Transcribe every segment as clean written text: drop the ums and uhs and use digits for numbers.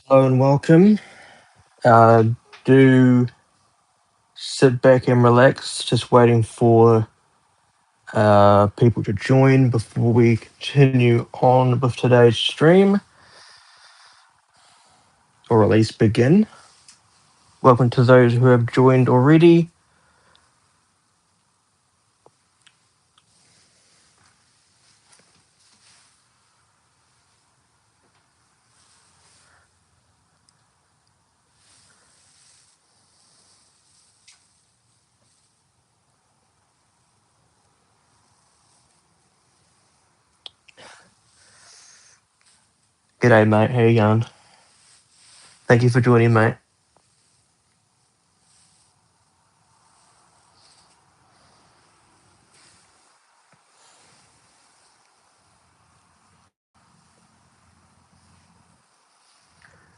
Hello and welcome. Do sit back and relax, just waiting for people to join before we continue on with today's stream, or at least begin. Welcome to those who have joined already. G'day, mate. How you going? Thank you for joining, mate.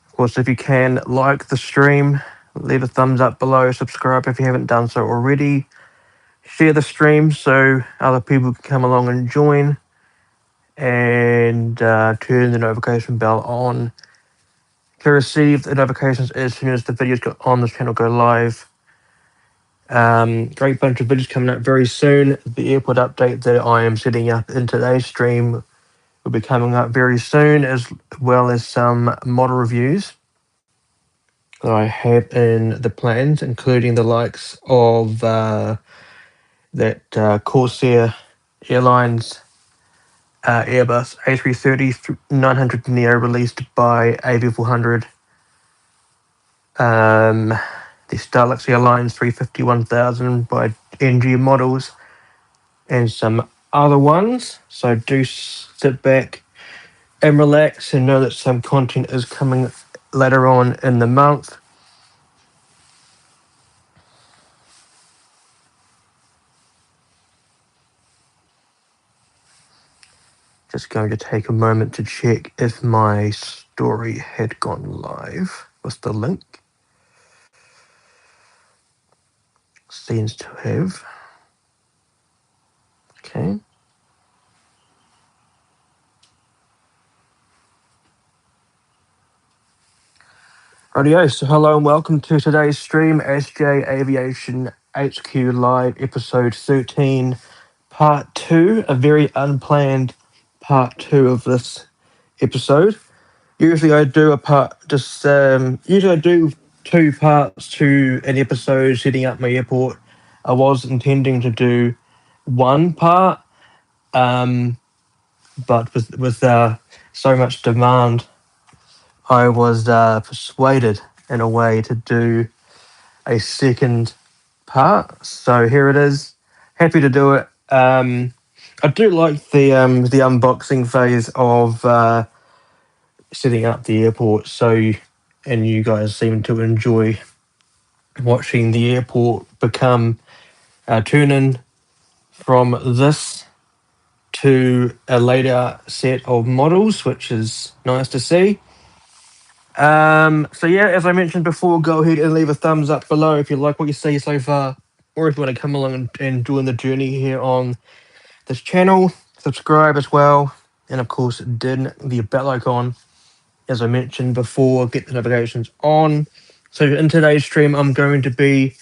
Of course, if you can, like the stream, leave a thumbs up below, subscribe if you haven't done so already, share the stream so other people can come along and join, and turn the notification bell on to receive the notifications as soon as the videos on this channel go live. Great bunch of videos coming up very soon. The airport update that I am setting up in today's stream will be coming up very soon, as well as some model reviews that I have in the plans, including the likes of that Corsair Airlines Airbus A330-900 Neo released by AV400. The Starlux Airlines 350-1000 by NG Models, and some other ones. So do sit back and relax and know that some content is coming later on in the month. Just going to take a moment to check if my story had gone live with the link. Seems to have. Okay. Rightio, so hello and welcome to today's stream, ASJE Aviation HQ Live, episode 13, part 2, a very unplanned part 2 of this episode. Usually I do usually I do 2 parts to an episode setting up my airport. I was intending to do 1 part, but with so much demand, I was persuaded in a way to do a second part. So here it is. Happy to do it. I do like the unboxing phase of setting up the airport. And you guys seem to enjoy watching the airport become turn in from this to a later set of models, which is nice to see. So yeah, as I mentioned before, go ahead and leave a thumbs up below if you like what you see so far, or if you want to come along and join the journey here on this channel. Subscribe as well, and of course, din the bell icon. As I mentioned before, get the notifications on. So in today's stream, I'm going to be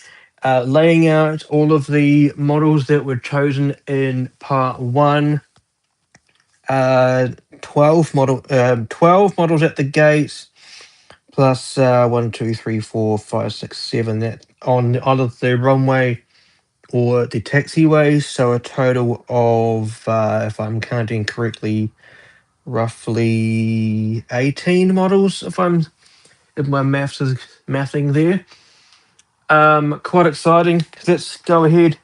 laying out all of the models that were chosen in part 1. 12 models at the gates, plus 1, 2, 3, 4, 5, 6, 7 that on either the runway or the taxiways. So a total of, if I'm counting correctly, roughly 18 models. If my maths is mathing there. Quite exciting. Let's go ahead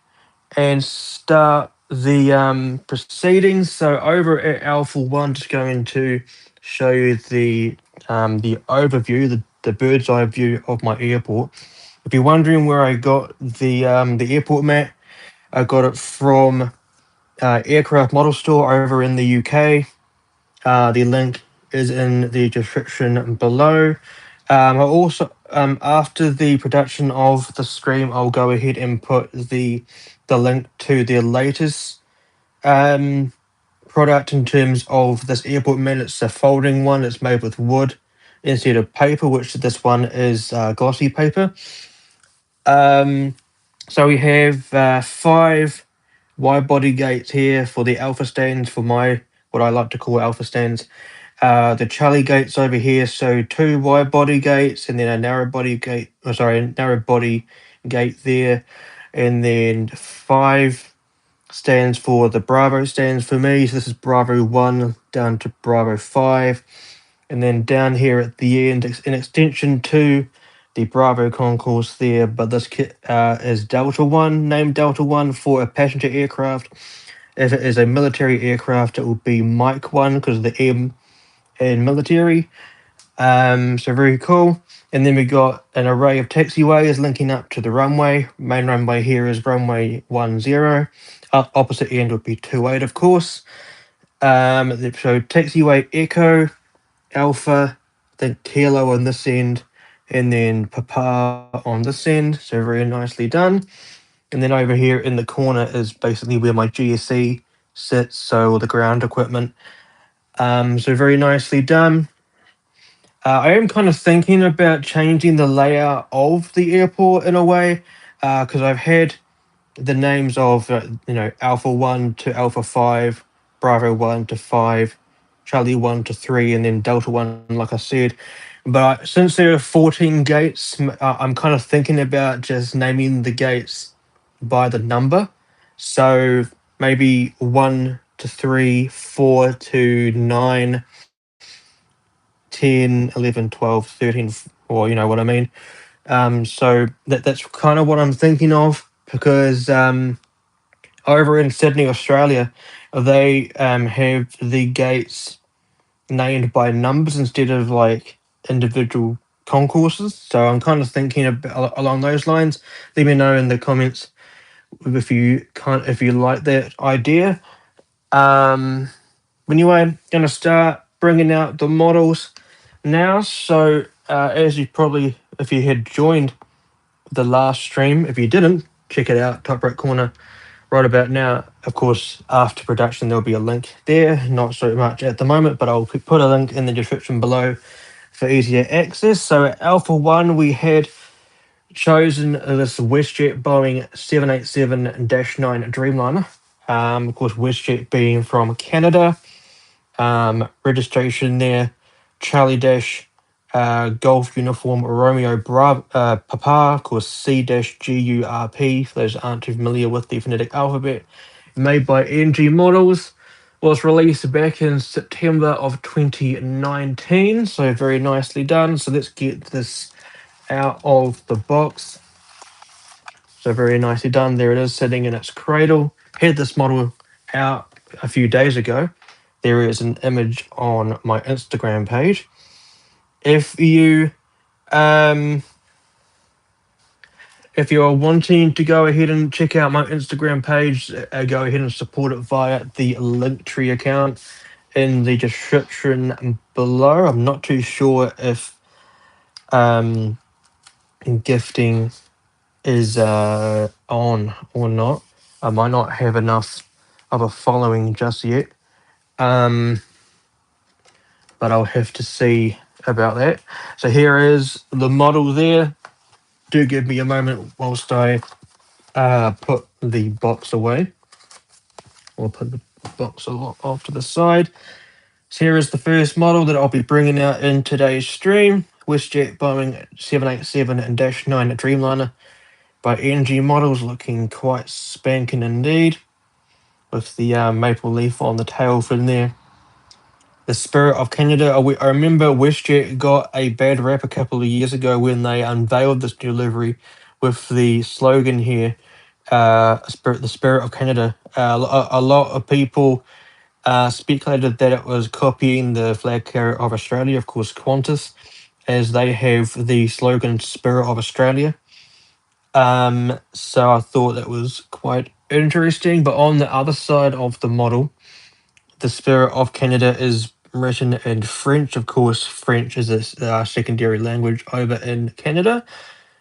and start the proceedings. So over at Alpha 1, just going to show you the overview, the bird's eye view of my airport. If you're wondering where I got the airport map, I got it from Aircraft Model Store over in the UK. The link is in the description below. I also, after the production of the stream, I'll go ahead and put the link to their latest product in terms of this airport mat. It's a folding one. It's made with wood. instead of paper, which this one is glossy paper. Um, so we have 5 wide body gates here for the alpha stands, for my what I like to call alpha stands. The Charlie gates over here, so 2 wide body gates and then a narrow body gate. Oh, sorry, a narrow body gate there, and then 5 stands for the Bravo stands for me. So this is Bravo 1 down to Bravo 5. And then down here at the end, an extension to the Bravo concourse there. But this kit is Delta 1, named Delta 1 for a passenger aircraft. If it is a military aircraft, it will be Mike 1 because of the M in military. So very cool. And then we got an array of taxiways linking up to the runway. Main runway here is runway 10. Opposite end would be 28, of course. So taxiway Echo, Alpha, then Kilo on this end, and then Papa on this end. So very nicely done. And then over here in the corner is basically where my GSE sits, so the ground equipment. So very nicely done. I am kind of thinking about changing the layout of the airport in a way, because I've had the names of Alpha 1 to Alpha 5, Bravo 1 to 5, Charlie 1 to 3, and then Delta 1, like I said. But since there are 14 gates, I'm kind of thinking about just naming the gates by the number. So maybe 1 to 3, 4 to 9, 10, 11, 12, 13, or you know what I mean. So that's kind of what I'm thinking of, because over in Sydney, Australia, they have the gates named by numbers instead of like individual concourses. So I'm kind of thinking along those lines. Let me know in the comments if you like that idea. Anyway, gonna start bringing out the models now. So as you probably, if you had joined the last stream, if you didn't, check it out, top right corner right about now. Of course, after production, there'll be a link there. Not so much at the moment, but I'll put a link in the description below for easier access. So at Alpha 1, we had chosen this WestJet Boeing 787-9 Dreamliner. Of course, WestJet being from Canada. Registration there, Charlie Dash, Golf Uniform Romeo Papa, of course C-GURP, for those who aren't too familiar with the phonetic alphabet, made by NG Models, was released back in September of 2019, so very nicely done. So let's get this out of the box. So very nicely done. There it is, sitting in its cradle. Had this model out a few days ago. There is an image on my Instagram page. If you are wanting to go ahead and check out my Instagram page, go ahead and support it via the Linktree account in the description below. I'm not too sure if gifting is on or not. I might not have enough of a following just yet. But I'll have to see about that. So here is the model there. Do give me a moment whilst I put the box away. Or put the box off to the side. So here is the first model that I'll be bringing out in today's stream. WestJet Boeing 787-9 Dreamliner by NG Models, looking quite spanking indeed, with the maple leaf on the tail fin there. The Spirit of Canada. I remember WestJet got a bad rap a couple of years ago when they unveiled this delivery with the slogan here, the Spirit of Canada. A lot of people speculated that it was copying the flag carrier of Australia, of course, Qantas, as they have the slogan Spirit of Australia. So I thought that was quite interesting. But on the other side of the model, the Spirit of Canada is written in French. Of course, French is a secondary language over in Canada.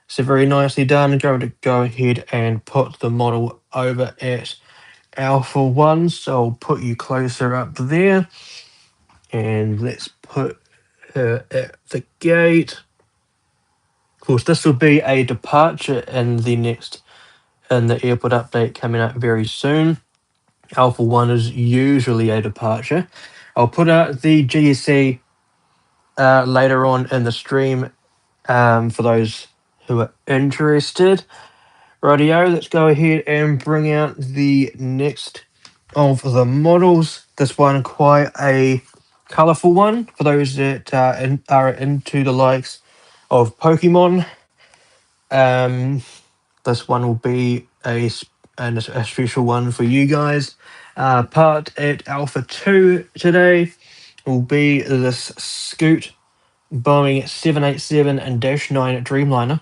So very nicely done. I'm going to go ahead and put the model over at Alpha 1. So I'll put you closer up there. And let's put her at the gate. Of course, this will be a departure in the airport update coming up very soon. Alpha 1 is usually a departure. I'll put out the GSE later on in the stream for those who are interested. Rightio, let's go ahead and bring out the next of the models. This one quite a colourful one for those that are into the likes of Pokemon. This one will be a special one for you guys. Part at Alpha 2 today will be this Scoot Boeing 787 and -9 Dreamliner.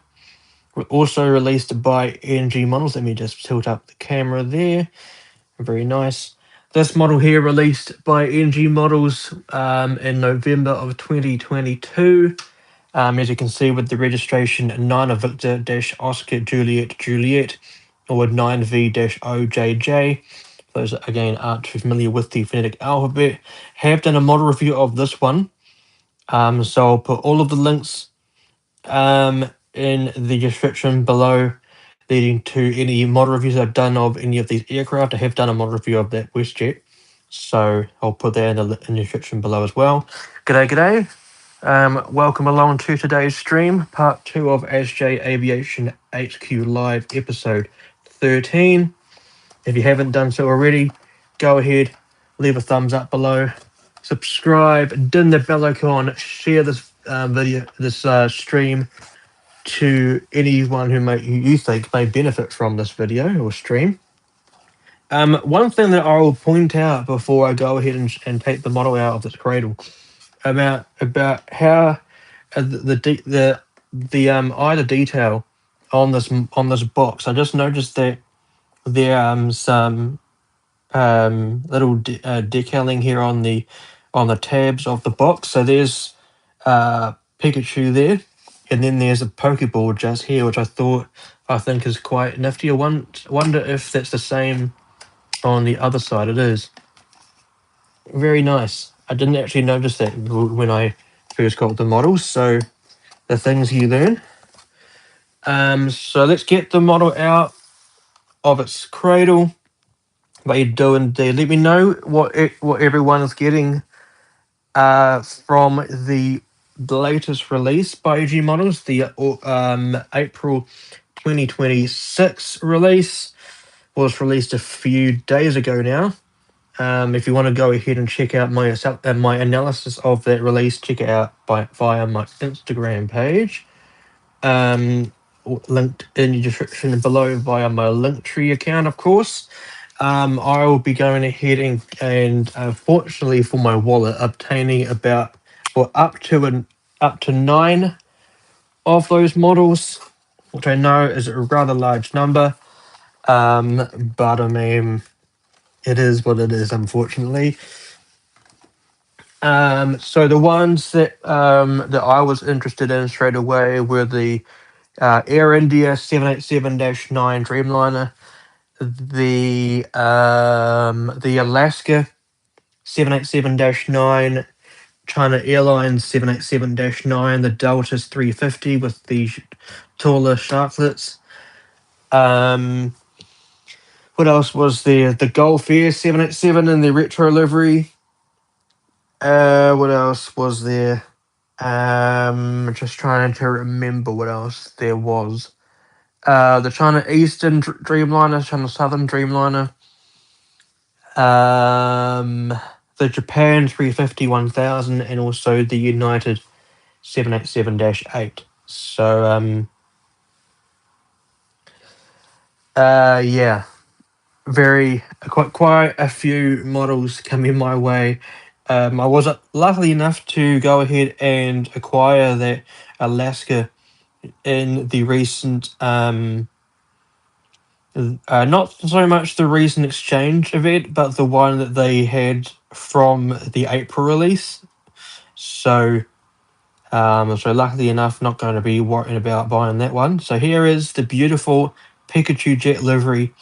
Also released by ASJE Models. Let me just tilt up the camera there. Very nice. This model here released by ASJE Models in November of 2022. As you can see with the registration 9 Victor Oscar Juliet Juliet or 9V-OJJ. Those again aren't too familiar with the phonetic alphabet. Have done a model review of this one. So I'll put all of the links in the description below, leading to any model reviews I've done of any of these aircraft. I have done a model review of that WestJet, so I'll put that in the description below as well. G'day. Welcome along to today's stream, part 2 of ASJE Aviation HQ Live, episode 13. If you haven't done so already, go ahead, leave a thumbs up below, subscribe, ding the bell icon, share this stream to anyone who you think may benefit from this video or stream. One thing that I will point out before I go ahead and take the model out of this cradle about how the eye detail on this box. I just noticed that there some little decaling here on the tabs of the box. So there's Pikachu there, and then there's a Pokeball just here, which I think is quite nifty. I wonder if that's the same on the other side. It is. Very nice. I didn't actually notice that when I first got the models, so the things you learn. So let's get the model out of its cradle. What you doing there? Let me know what everyone is getting from the latest release by ASJE Models, the April 2026 release. Was released a few days ago now. If you want to go ahead and check out my analysis of that release, check it out via my Instagram page. Linked in the description below via my Linktree account, of course. I will be going ahead and fortunately for my wallet, obtaining up to 9 of those models, which I know is a rather large number. But I mean, it is what it is, unfortunately. So the ones that I was interested in straight away were the Air India 787-9 Dreamliner, the Alaska 787-9, China Airlines 787-9, the Delta's 350 with the taller sharklets. What else was there? The Gulf Air 787 in the retro livery. What else was there? Just trying to remember what else there was. The China Eastern Dreamliner, China Southern Dreamliner. The Japan 350-1000, and also the United 787-8. So, yeah, quite a few models coming my way. I was lucky enough to go ahead and acquire that Alaska in the recent, not so much the recent exchange event, but the one that they had from the April release. So luckily enough, not going to be worrying about buying that one. So here is the beautiful Pikachu jet livery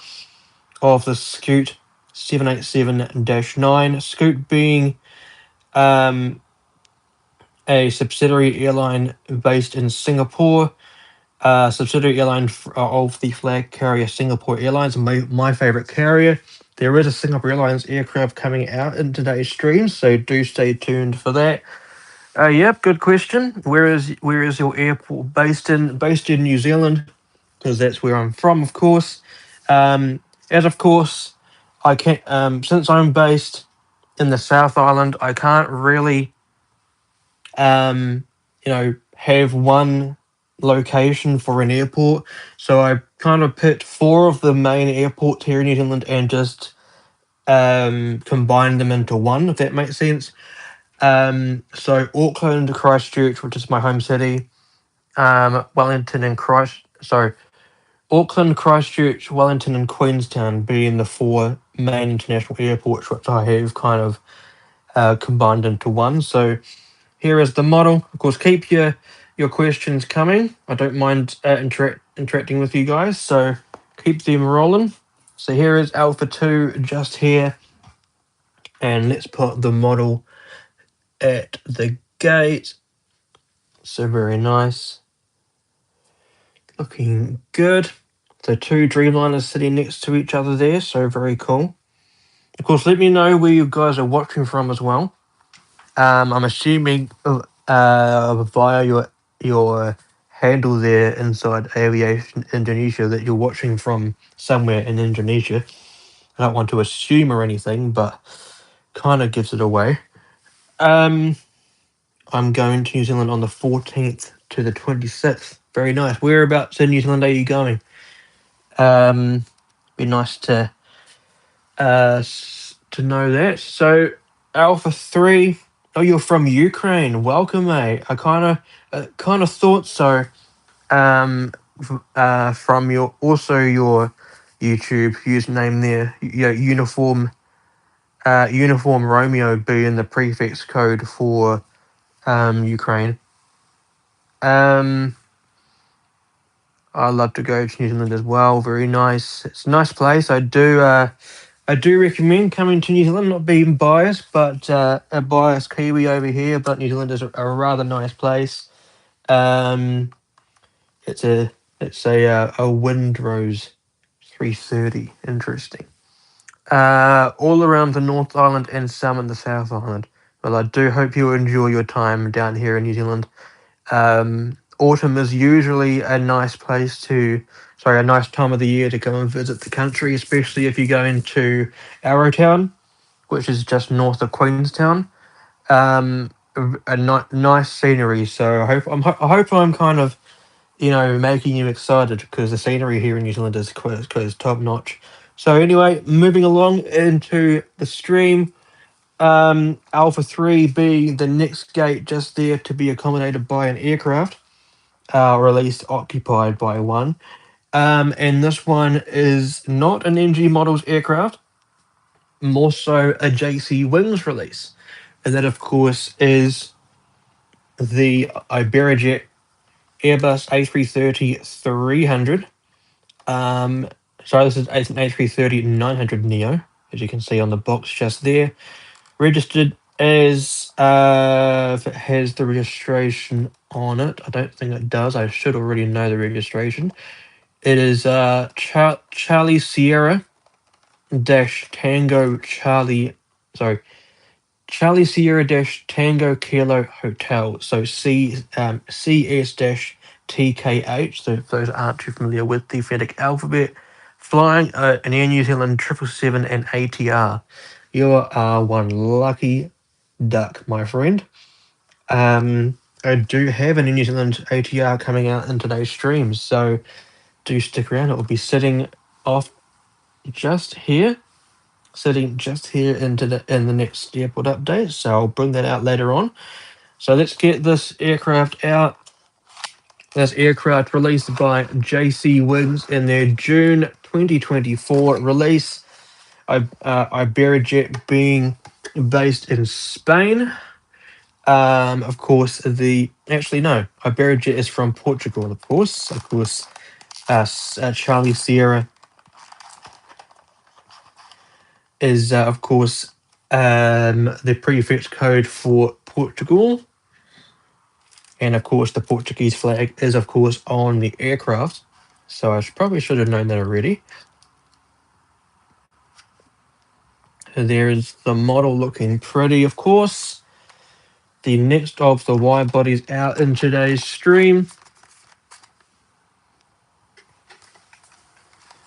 of the Scoot 787-9. Scoot being a a subsidiary airline based in Singapore. Subsidiary airline of the flag carrier Singapore Airlines, my favorite carrier. There is a Singapore Airlines aircraft coming out in today's stream, so do stay tuned for that. Yep, good question. Where is your airport based in? Based in New Zealand, because that's where I'm from, of course. As of course, I can't. Since I'm based in the South Island, I can't really have one location for an airport. So I kind of picked four of the main airports here in New Zealand and just combined them into one, if that makes sense. So Auckland, Christchurch, which is my home city, Wellington and Auckland, Christchurch, Wellington, and Queenstown being the four main international airports, which I have kind of combined into one. So here is the model. Of course, keep your questions coming. I don't mind interacting with you guys, so keep them rolling. So here is Alpha 2 just here. And let's put the model at the gate. So very nice. Looking good. So two Dreamliners sitting next to each other there, so very cool. Of course, let me know where you guys are watching from as well. I'm assuming via your handle there inside Aviation Indonesia that you're watching from somewhere in Indonesia. I don't want to assume or anything, but kind of gives it away. I'm going to New Zealand on the 14th to the 26th. Very nice. Whereabouts in New Zealand are you going? Be nice to know that. So Alpha 3. Oh, you're from Ukraine. Welcome, mate. I kind of thought so. From your YouTube username there, uniform Romeo being the prefix code for Ukraine. I love to go to New Zealand as well. Very nice. It's a nice place. I do recommend coming to New Zealand. Not being biased, but a biased Kiwi over here. But New Zealand is a rather nice place. It's a Windrose 330. Interesting. All around the North Island and some in the South Island. Well, I do hope you enjoy your time down here in New Zealand. Autumn is usually a nice a nice time of the year to come and visit the country, especially if you go into Arrowtown, which is just north of Queenstown. Nice scenery. So I hope I'm kind of making you excited, because the scenery here in New Zealand is quite top notch. So anyway, moving along into the stream. Alpha 3 being the next gate just there to be accommodated by an aircraft, or at least occupied by one. And this one is not an NG Models aircraft, more so a JC Wings release. And that, of course, is the Iberojet Airbus A330-300. So this is an A330-900 Neo, as you can see on the box just there. Registered as, if it has the registration on it. I don't think it does. I should already know the registration. It is Charlie Sierra dash Tango Charlie. Sorry, Charlie Sierra dash Tango Kilo Hotel. So CS dash TKH. So if those aren't too familiar with the phonetic alphabet, flying an Air New Zealand 777 and ATR. You are one lucky duck, my friend. I do have an New Zealand ATR coming out in today's stream, so do stick around. It will be sitting just here in the next airport update. So I'll bring that out later on. So let's get this aircraft out. This aircraft released by JC Wings in their June 2024 release. Iberojet being based in Spain. Of course, Iberojet is from Portugal, of course. Charlie Sierra is, of course, the prefix code for Portugal. And of course, the Portuguese flag is, of course, on the aircraft. So I probably should have known that already. There's the model looking pretty, of course. The next of the wide bodies out in today's stream.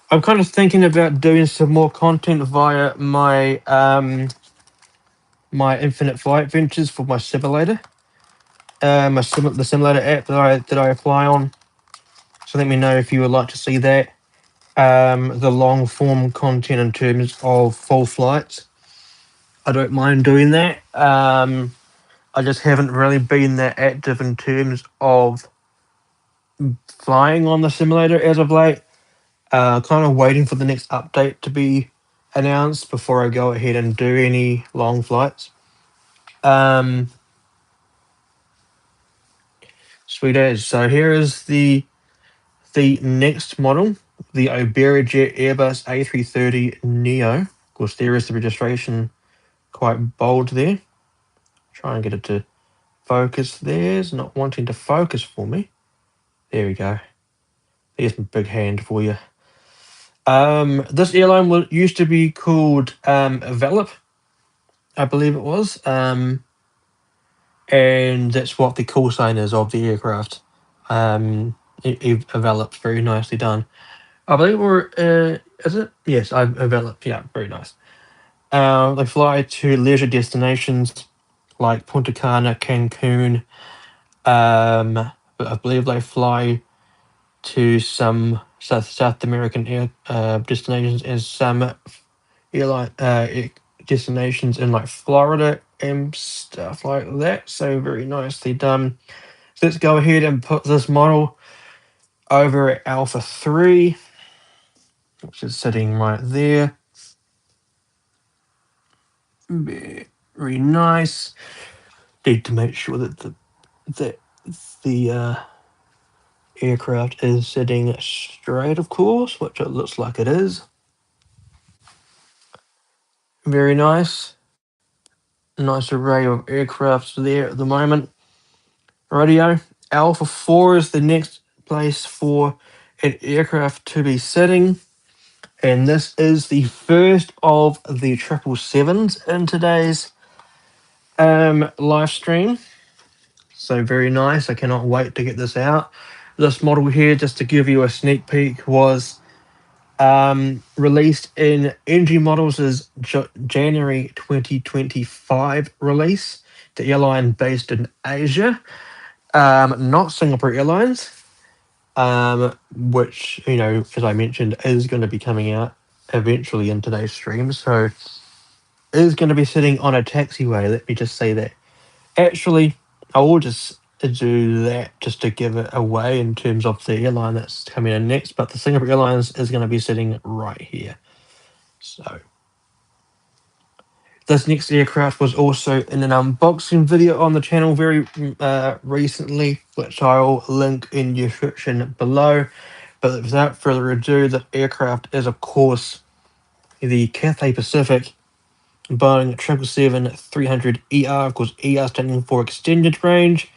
I'm kind of thinking about doing some more content via my my Infinite Flight Ventures for my simulator. The simulator app that I apply on. So let me know if you would like to see that. The long form content in terms of full flights. I don't mind doing that. I just haven't really been that active in terms of flying on the simulator as of late. Kind of waiting for the next update to be announced before I go ahead and do any long flights. Sweet as. So here is the next model, the ASJE Airbus A330 Neo. Of course, there is the registration quite bold there. Try and get it to focus. There's not wanting to focus for me. There we go. There's my big hand for you. This airline used to be called Velop, I believe it was. And that's what the call sign is of the aircraft. Velop, very nicely done. I believe is it? Yes, Velop. Yeah, very nice. They fly to leisure destinations like Punta Cana, Cancun. But I believe they fly to some South American destinations and some airline destinations in like Florida and stuff like that. So very nicely done. So let's go ahead and put this model over at Alpha 3, which is sitting right there. Very nice. Need to make sure that the aircraft is sitting straight, of course, which it looks like it is. Very nice. Nice array of aircrafts there at the moment. Radio. Alpha 4 is the next place for an aircraft to be sitting. And this is the first of the 777s in today's live stream. So very nice. I cannot wait to get this out. This model here, just to give you a sneak peek, was released in NG Models' January 2025 release. The airline based in Asia, not Singapore Airlines, which, you know, as I mentioned, is going to be coming out eventually in today's stream. So it is going to be sitting on a taxiway. Let me just say that. Actually, I will just do that just to give it away in terms of the airline that's coming in next. But the Singapore Airlines is going to be sitting right here. So this next aircraft was also in an unboxing video on the channel very recently, which I'll link in the description below. But without further ado, the aircraft is, of course, the Cathay Pacific Boeing 777-300ER, of course, ER standing for Extended Range.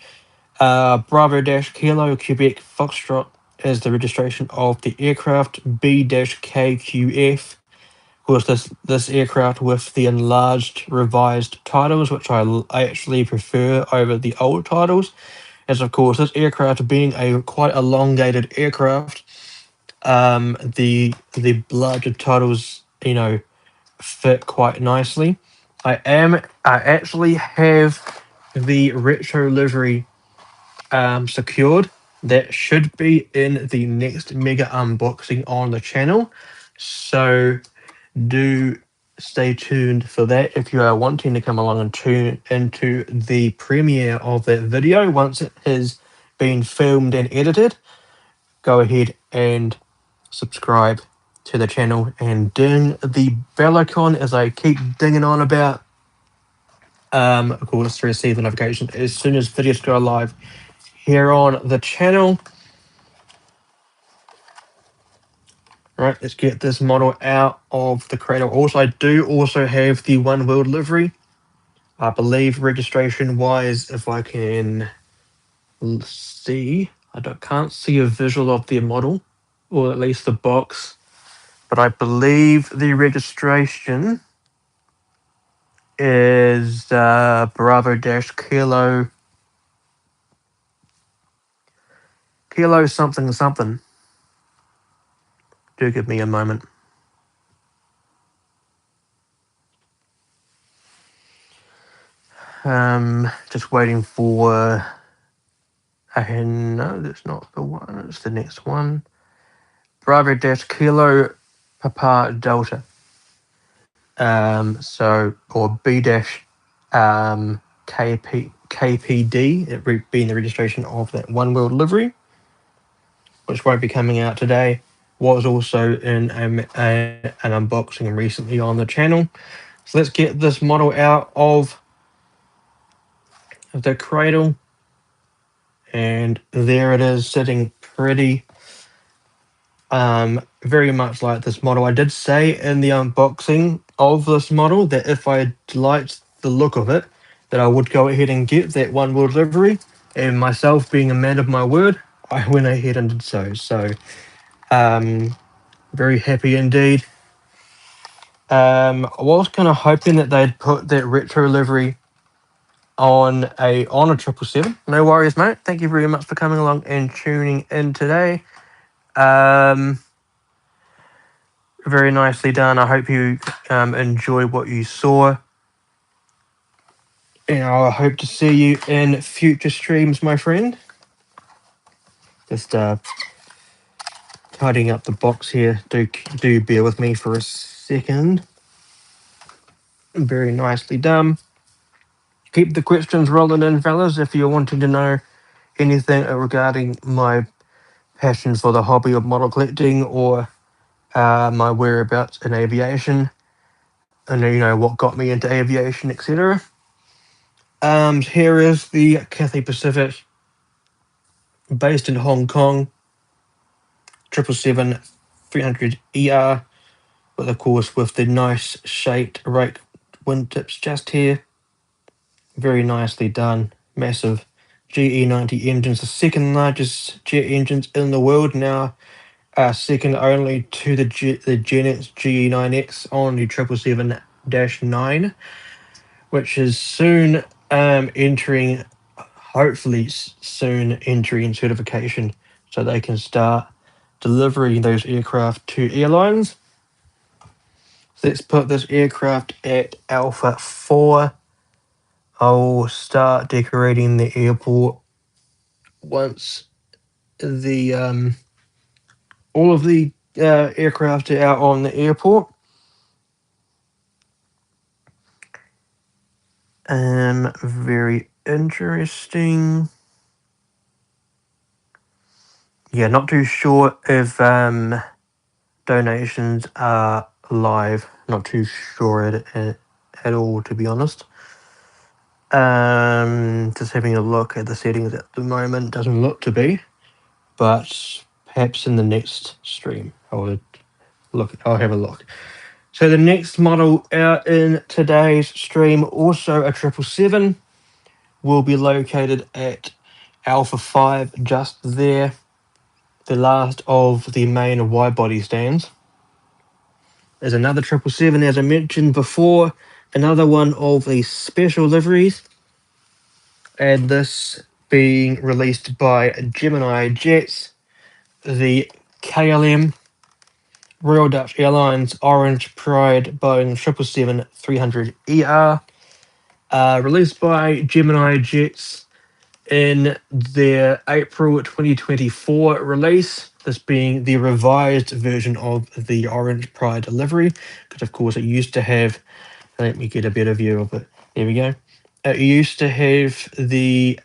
Bravo-Kilo Quebec Foxtrot is the registration of the aircraft. B-KQF. Of course, this aircraft with the enlarged, revised titles, which I actually prefer over the old titles, as of course this aircraft being a quite elongated aircraft, the larger titles, you know, fit quite nicely. I actually have the retro livery secured. That should be in the next mega unboxing on the channel. So do stay tuned for that if you are wanting to come along and tune into the premiere of that video once it has been filmed and edited. Go ahead and subscribe to the channel and ding the bell icon, as I keep dinging on about. Of course, to receive the notification as soon as videos go live here on the channel. Right, let's get this model out of the cradle. Also, I do also have the One World livery. I believe registration wise, if I can Let's see. Can't see a visual of their model, or at least the box, but I believe the registration is Bravo Dash Kilo something something. Do give me a moment. Just waiting for. No, that's not the one. It's the next one. Bravo Dash Kilo Papa Delta. Or B dash KPD, it being the registration of that one world livery, which won't be coming out today. Was also in an unboxing recently on the channel. So let's get this model out of the cradle, and there it is, sitting pretty. Very much like this model. I did say in the unboxing of this model that if I liked the look of it, that I would go ahead and get that one world livery. And myself being a man of my word, I went ahead and did so. So, very happy indeed. I was kind of hoping that they'd put that retro livery on a 777. No worries, mate. Thank you very much for coming along and tuning in today. Very nicely done. I hope you enjoy what you saw. And I hope to see you in future streams, my friend. Just tidying up the box here. Do bear with me for a second. Very nicely done. Keep the questions rolling in, fellas, if you're wanting to know anything regarding my passion for the hobby of model collecting, or my whereabouts in aviation, and what got me into aviation, etc. Here is the Cathay Pacific, based in Hong Kong, 777-300ER, but of course with the nice shaped rake wingtips just here. Very nicely done. Massive GE90 engines, the second largest jet engines in the world now, second only to the Genex GE9X on the 777-9, which is soon entering, hopefully soon entering certification, so they can start delivering those aircraft to airlines. Let's put this aircraft at Alpha 4. I'll start decorating the airport once the all of the aircraft are out on the airport. Very interesting. Yeah, not too sure if donations are live. Not too sure at all, to be honest. Just having a look at the settings at the moment. Doesn't look to be, but perhaps in the next stream I'll have a look. So the next model out in today's stream, also a 777, will be located at Alpha 5, just there, the last of the main wide-body stands. There's another 777, as I mentioned before, another one of the special liveries, and this being released by Gemini Jets, the KLM Royal Dutch Airlines Orange Pride Boeing 777-300ER, released by Gemini Jets in their April 2024 release, this being the revised version of the Orange Pride livery, because of course it used to have, let me get a better view of it, there we go. It used to have the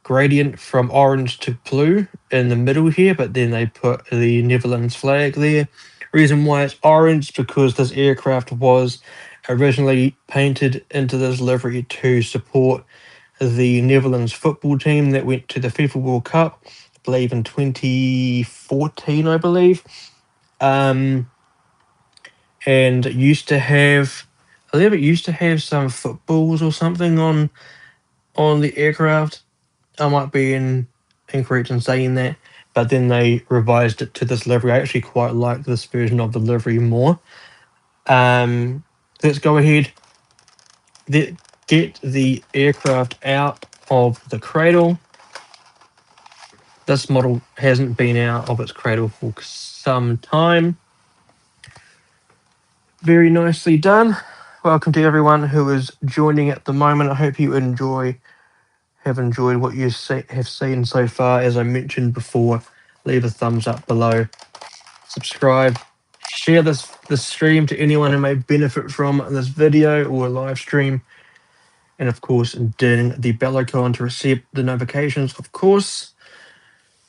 gradient from orange to blue in the middle here, but then they put the Netherlands flag there. Reason why it's orange, because this aircraft was originally painted into this livery to support the Netherlands football team that went to the FIFA World Cup, I believe in 2014, I believe. And used to have, I believe it used to have some footballs or something on the aircraft. I might be incorrect in saying that, but then they revised it to this livery. I actually quite like this version of the livery more. Let's go ahead, get the aircraft out of the cradle. This model hasn't been out of its cradle for some time. Very nicely done. Welcome to everyone who is joining at the moment. I hope you have enjoyed what you have seen so far. As I mentioned before, leave a thumbs up below, subscribe, share this stream to anyone who may benefit from this video or live stream, and of course ding the bell icon to receive the notifications. Of course,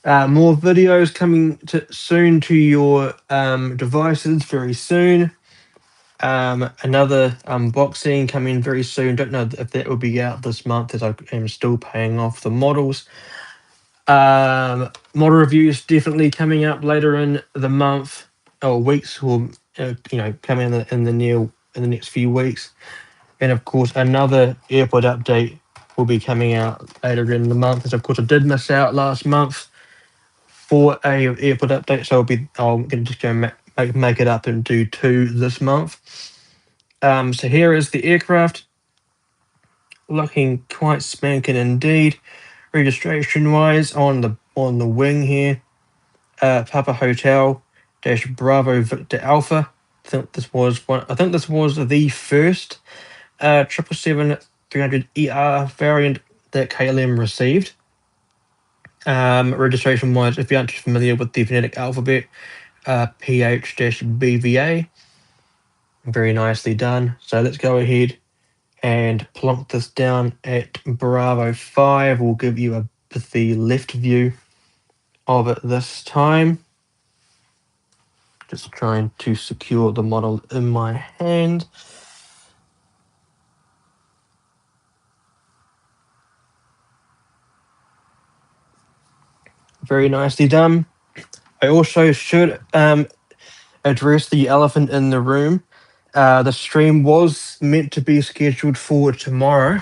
more videos coming soon to your devices very soon. Another unboxing coming very soon. Don't know if that will be out this month, as I am still paying off the models. Model reviews definitely coming up later in the month or weeks, or coming in the next few weeks. And of course, another airport update will be coming out later in the month. As of course, I did miss out last month for a airport update, so I'm going to just go make it up and do 2 this month. So here is the aircraft, looking quite spanking indeed. Registration wise, on the wing here, Papa Hotel dash Bravo Victor Alpha. I think this was the first 777-300ER variant that KLM received. Registration wise, if you aren't familiar with the phonetic alphabet, PH-BVA. Very nicely done. So let's go ahead and plonk this down at Bravo 5. We'll give you the left view of it this time. Just trying to secure the model in my hand. Very nicely done. I also should address the elephant in the room. The stream was meant to be scheduled for tomorrow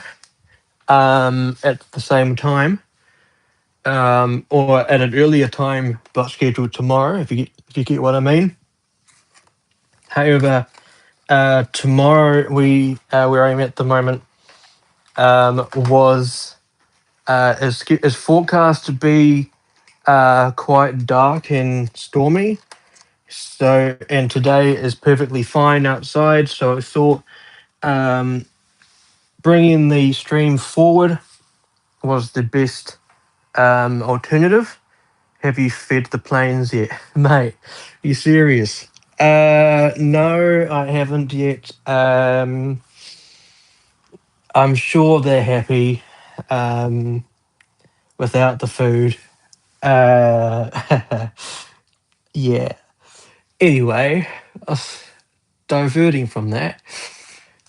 at the same time, or at an earlier time, but scheduled tomorrow, if you get what I mean. However, tomorrow where I'm at the moment is forecast to be quite dark and stormy. So, and today is perfectly fine outside. So I thought bringing the stream forward was the best alternative. Have you fed the planes yet, mate? Are you serious? No, I haven't yet. I'm sure they're happy without the food. Yeah. Anyway, diverting from that.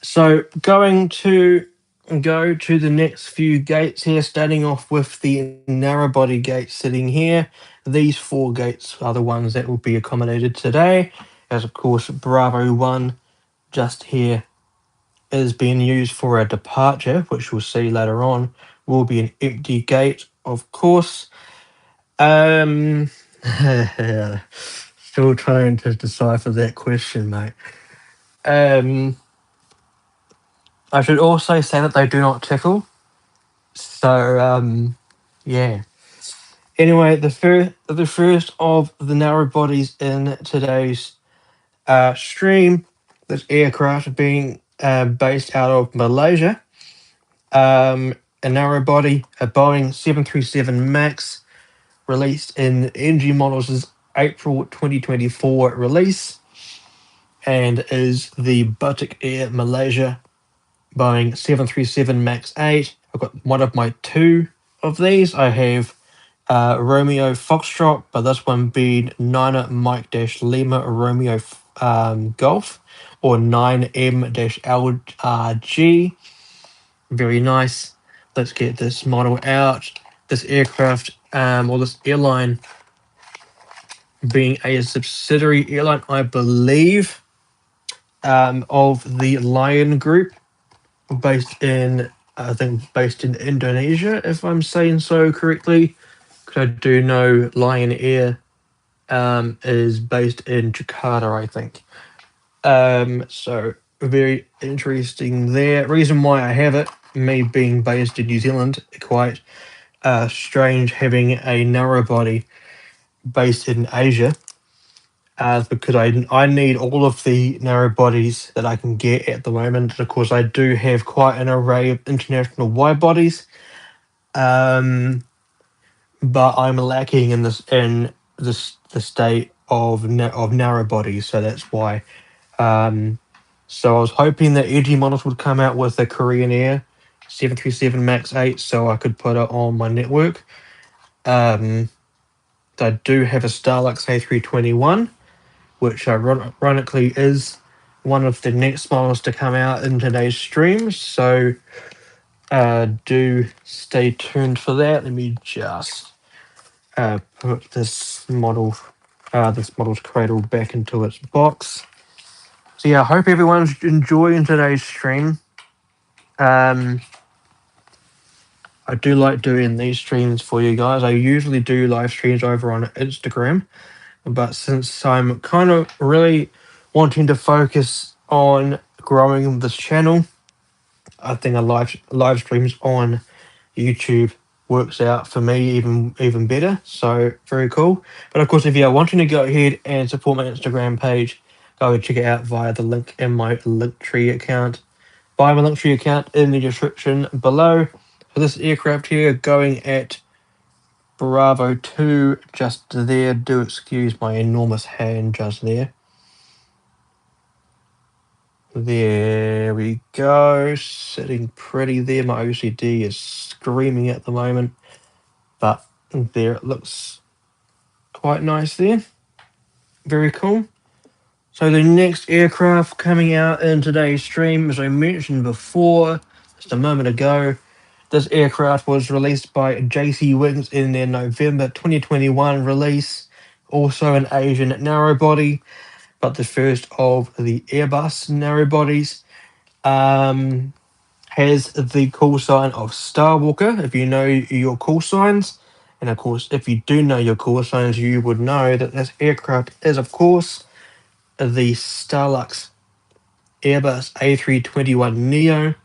So going to go to the next few gates here, starting off with the narrow body gate sitting here. These 4 gates are the ones that will be accommodated today, as of course Bravo 1 just here is being used for a departure, which we'll see later on will be an empty gate, of course. Still trying to decipher that question, mate. I should also say that they do not tickle. So, yeah. Anyway, the first of the narrow bodies in today's stream, this aircraft being based out of Malaysia. A narrow body, a Boeing 737 MAX, released in NG Models' April 2024 release, and is the Batik Air Malaysia Boeing 737 MAX 8. I've got one of my 2 of these. I have Romeo Foxtrot, but this one being Niner Mike Dash Lima Romeo Golf, or 9M-LRG. Very nice. Let's get this model out. This aircraft, or this airline, being a subsidiary airline, I believe, of the Lion Group, based in I think based in Indonesia, if I'm saying so correctly. Because I do know Lion Air is based in Jakarta, I think. So very interesting there. Reason why I have it, me being based in New Zealand, quite strange having a narrow body based in Asia. Because I need all of the narrow bodies that I can get at the moment. Of course, I do have quite an array of international wide bodies, but I'm lacking in the state of narrow bodies. So that's why. So I was hoping that ASJE Models would come out with a Korean Air 737 Max 8, so I could put it on my network. I do have a Starlux A321, which ironically is one of the next models to come out in today's stream. So do stay tuned for that. Let me just put this model's cradle back into its box. So yeah, I hope everyone's enjoying today's stream. I do like doing these streams for you guys. I usually do live streams over on Instagram, but since I'm kind of really wanting to focus on growing this channel, I think a live streams on YouTube works out for me even better. So very cool. But of course, if you're wanting to go ahead and support my Instagram page, go check it out via the link in my Linktree account. Buy my Linktree account in the description below. For this aircraft here, going at Bravo 2, just there. Do excuse my enormous hand just there. There we go. Sitting pretty there. My OCD is screaming at the moment. But there it looks quite nice there. Very cool. So the next aircraft coming out in today's stream, as I mentioned before, just a moment ago, this aircraft was released by JC Wings in their November 2021 release. Also an Asian narrow body, but the first of the Airbus narrow bodies. Has the call sign of Starwalker, if you know your call signs. And of course, if you do know your call signs, you would know that this aircraft is, of course, the Starlux Airbus A321neo,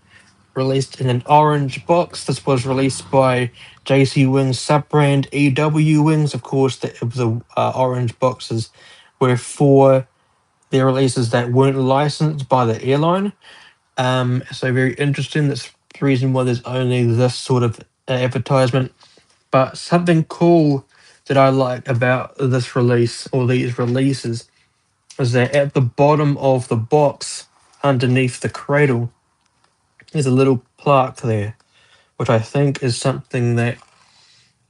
released in an orange box. This was released by JC Wings sub-brand EW Wings. Of course, the orange boxes were for their releases that weren't licensed by the airline. So very interesting. That's the reason why there's only this sort of advertisement. But something cool that I like about this release or these releases is that at the bottom of the box, underneath the cradle, there's a little plaque there, which I think is something that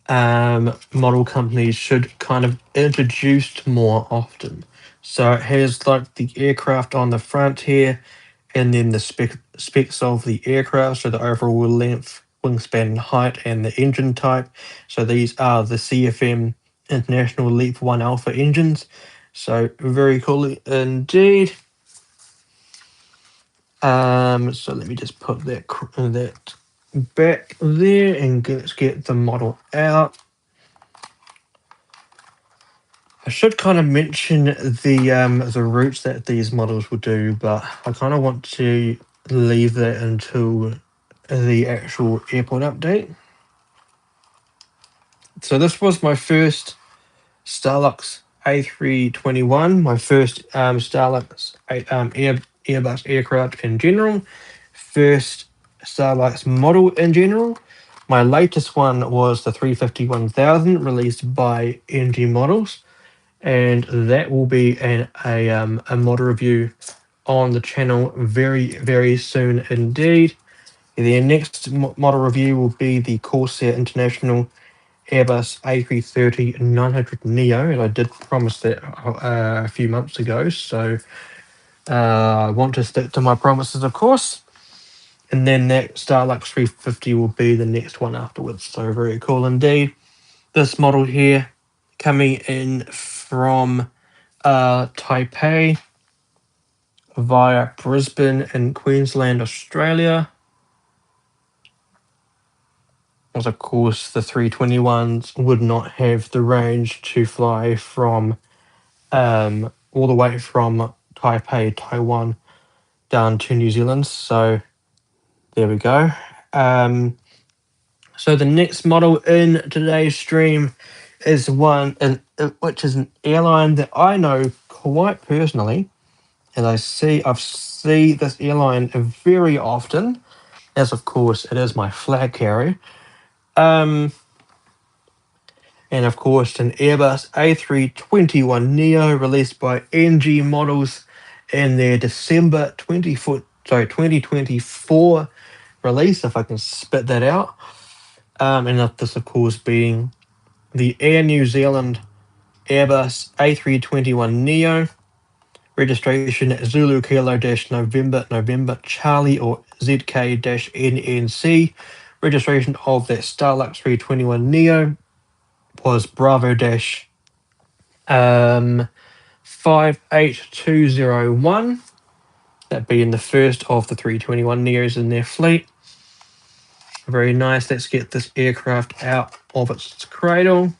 model companies should kind of introduce more often. So it has like the aircraft on the front here, and then the specs of the aircraft, so the overall length, wingspan, height, and the engine type. So these are the CFM International Leap 1 Alpha engines. So very cool indeed. So let me just put that back there and let's get the model out. I should kind of mention the routes that these models will do, but I kind of want to leave that until the actual airport update. So this was my first Starlux A321, my first Starlux Airbus aircraft in general, first Starlux model in general. My latest one was the 350-1000, released by NG Models, and that will be a model review on the channel very soon indeed. The next model review will be the Corsair International Airbus A330-900 Neo, and I did promise that a few months ago, so I want to stick to my promises, of course. And then that Starlux 350 will be the next one afterwards, so very cool indeed. This model here coming in from Taipei via Brisbane in Queensland, Australia. as of course the 321s would not have the range to fly from all the way from Taipei, Taiwan, down to New Zealand. So there we go. So the next model in today's stream is one which is an airline that I know quite personally, and I've seen this airline very often, as of course it is my flag carrier. And of course an Airbus A321neo released by NG Models in their December 2024 release, if I can spit that out. And this of course being the Air New Zealand Airbus A321neo, registration Zulu Kilo November Charlie or ZK NNC. Registration of that Starlux 321neo was Bravo 58201. That being the first of the 321 Neos in their fleet. Very nice. Let's get this aircraft out of its cradle.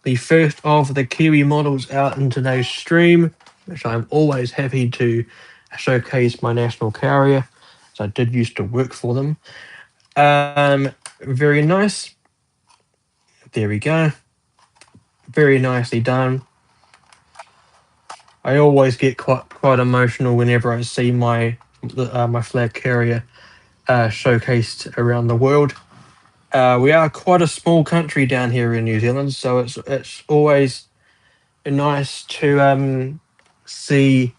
The first of the Kiwi models out in today's stream, which I'm always happy to showcase my national carrier, as I did used to work for them. Very nice. There we go. Very nicely done. I always get quite emotional whenever I see my flag carrier showcased around the world. We are quite a small country down here in New Zealand, so it's always nice to see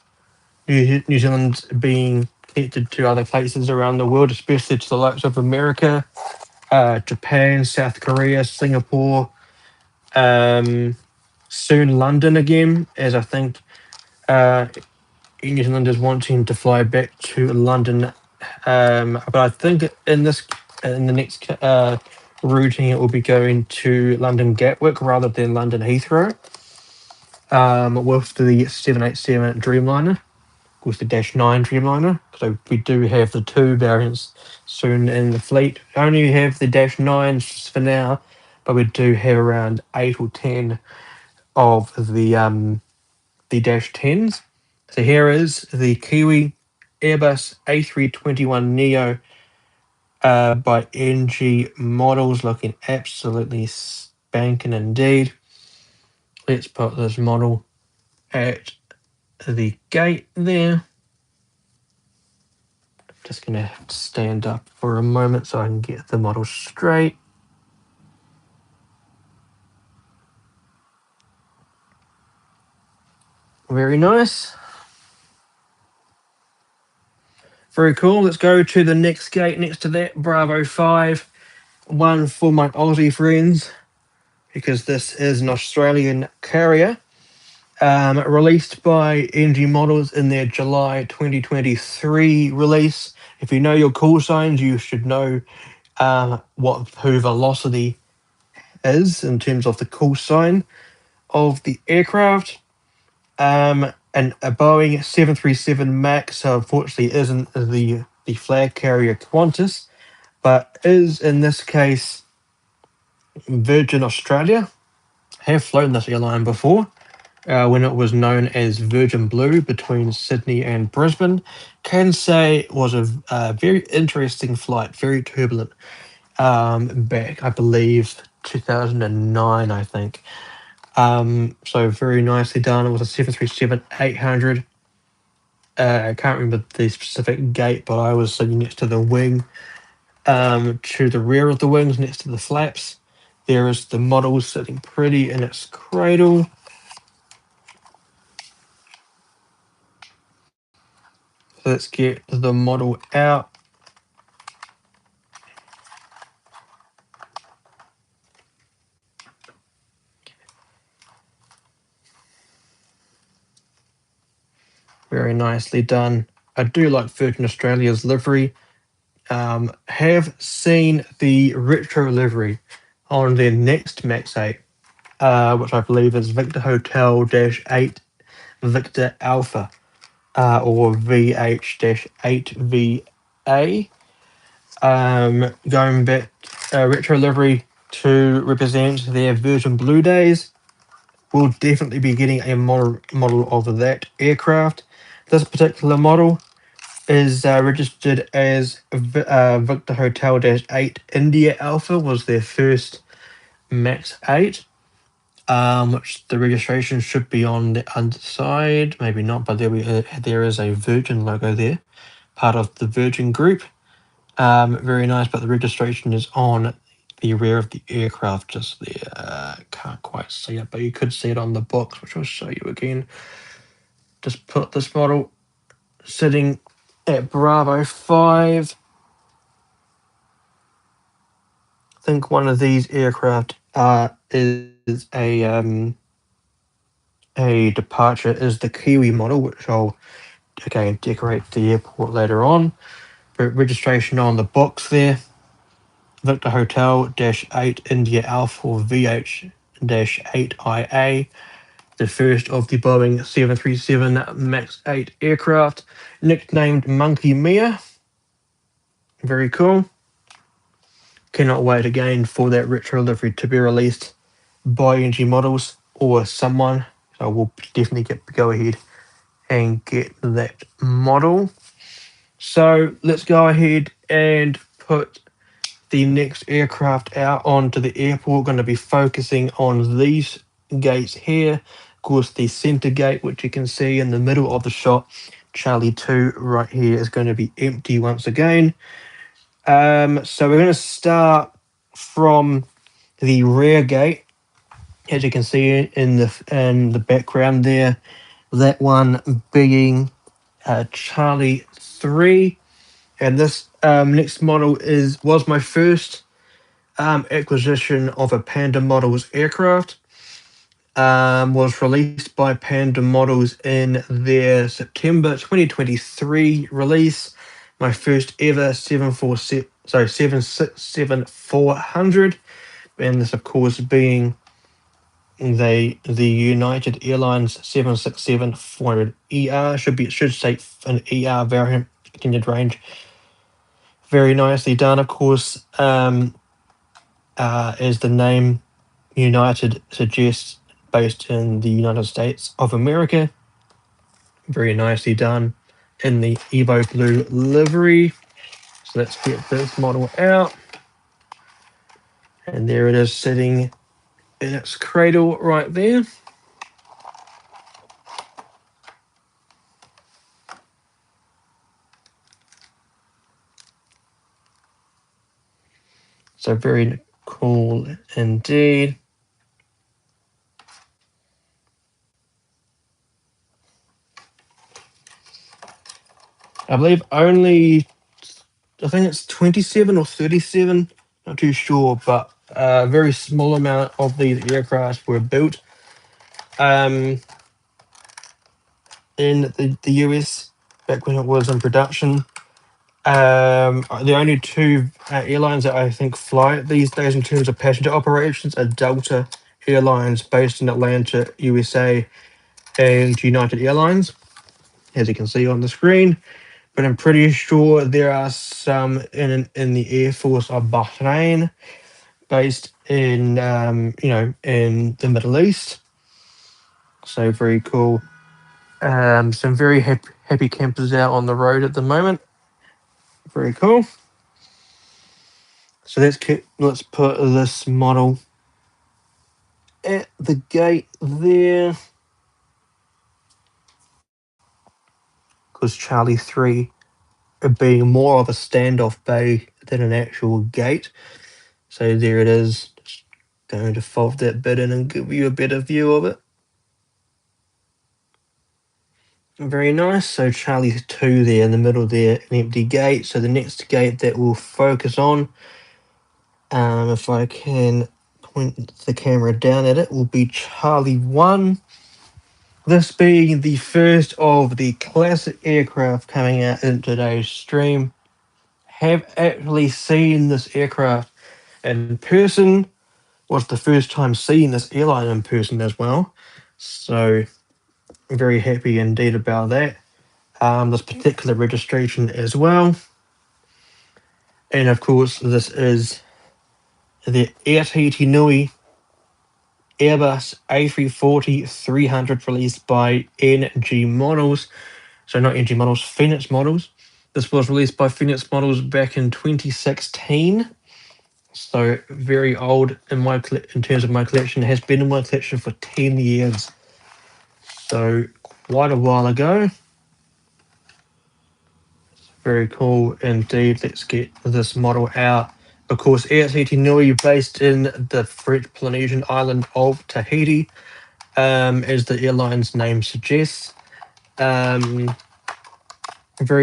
New Zealand being connected to other places around the world, especially to the likes of America, Japan, South Korea, Singapore, soon London again, as I think New Zealand is wanting to fly back to London. But I think in the next routing, it will be going to London Gatwick rather than London Heathrow. With the 787 Dreamliner, with the -9 Dreamliner. So we do have the two variants soon in the fleet. We only have the -9s for now, but we do have around 8 or 10 of the -10s. So here is the Kiwi Airbus A321neo by NG Models, looking absolutely spanking indeed. Let's put this model at the gate there. Just going to have to stand up for a moment so I can get the model straight. Very nice. Very cool. Let's go to the next gate next to that, Bravo 5. One for my Aussie friends, because this is an Australian carrier. Released by NG Models in their July 2023 release. If you know your call signs, you should know who velocity is in terms of the call sign of the aircraft. And a Boeing 737 MAX, so unfortunately isn't the flag carrier Qantas, but is in this case Virgin Australia. I have flown this airline before. When it was known as Virgin Blue between Sydney and Brisbane. Can say it was a very interesting flight, very turbulent. Back, I believe, 2009, I think. So very nicely done. It was a 737-800. I can't remember the specific gate, but I was sitting next to the wing, to the rear of the wings, next to the flaps. There is the model sitting pretty in its cradle. Let's get the model out. Very nicely done. I do like Virgin Australia's livery. Have seen the retro livery on their next Max 8, which I believe is Victor Hotel -8 Victor Alpha, or VH-8VA. going back retro livery to represent their Virgin Blue days. We'll definitely be getting a model of that aircraft. This particular model is registered as Victor Hotel -8 India Alpha, was their first Max 8, which the registration should be on the underside. Maybe not, but there is a Virgin logo there, part of the Virgin Group. Very nice, but the registration is on the rear of the aircraft just there. Can't quite see it, but you could see it on the box, which I'll show you again. Just put this model sitting at Bravo 5. I think one of these aircraft is a departure is the Kiwi model, which I'll again decorate the airport later on. But registration on the box there. Victor Hotel -8 India Alpha VH-8IA, the first of the Boeing 737 MAX 8 aircraft, nicknamed Monkey Mia. Very cool. Cannot wait again for that retro livery to be released by NG Models or someone. So we'll definitely go ahead and get that model. So let's go ahead and put the next aircraft out onto the airport. Going to be focusing on these gates here. Of course, the center gate, which you can see in the middle of the shot, Charlie 2 right here, is going to be empty once again. So we're going to start from the rear gate, as you can see in the background there. That one being Charlie 3, and this next model was my first acquisition of a Panda Models aircraft. Was released by Panda Models in their September 2023 release. My first ever 767-400, and this, of course, being the United Airlines 767-400ER. Should say an ER variant, extended range. Very nicely done, of course. As the name United suggests, based in the United States of America. Very nicely done in the Evo Blue livery. So let's get this model out. And there it is, sitting in its cradle right there. So very cool indeed. I believe I think it's 27 or 37, not too sure, but a very small amount of these aircraft were built in the US back when it was in production. The only two airlines that I think fly it these days in terms of passenger operations are Delta Airlines, based in Atlanta, USA, and United Airlines, as you can see on the screen. But I'm pretty sure there are some in the Air Force of Bahrain, based in in the Middle East. So very cool. Some very happy campers out on the road at the moment. Very cool. So let's put this model at the gate there, because Charlie 3 being more of a standoff bay than an actual gate. So there it is. Just going to fold that bit in and give you a better view of it. Very nice. So Charlie 2 there in the middle there, an empty gate. So the next gate that we'll focus on, if I can point the camera down at it, will be Charlie 1. This being the first of the classic aircraft coming out in today's stream. Have actually seen this aircraft in person. Was the first time seeing this airline in person as well. So very happy indeed about that. This particular registration as well. And of course, this is the ASJE Nui Airbus A340-300 released by NG Models. So not NG Models, Phoenix Models. This was released by Phoenix Models back in 2016. So very old in terms of my collection. It has been in my collection for 10 years. So quite a while ago. Very cool indeed. Let's get this model out. Of course, ASJE Nui, based in the French Polynesian island of Tahiti, as the airline's name suggests. Very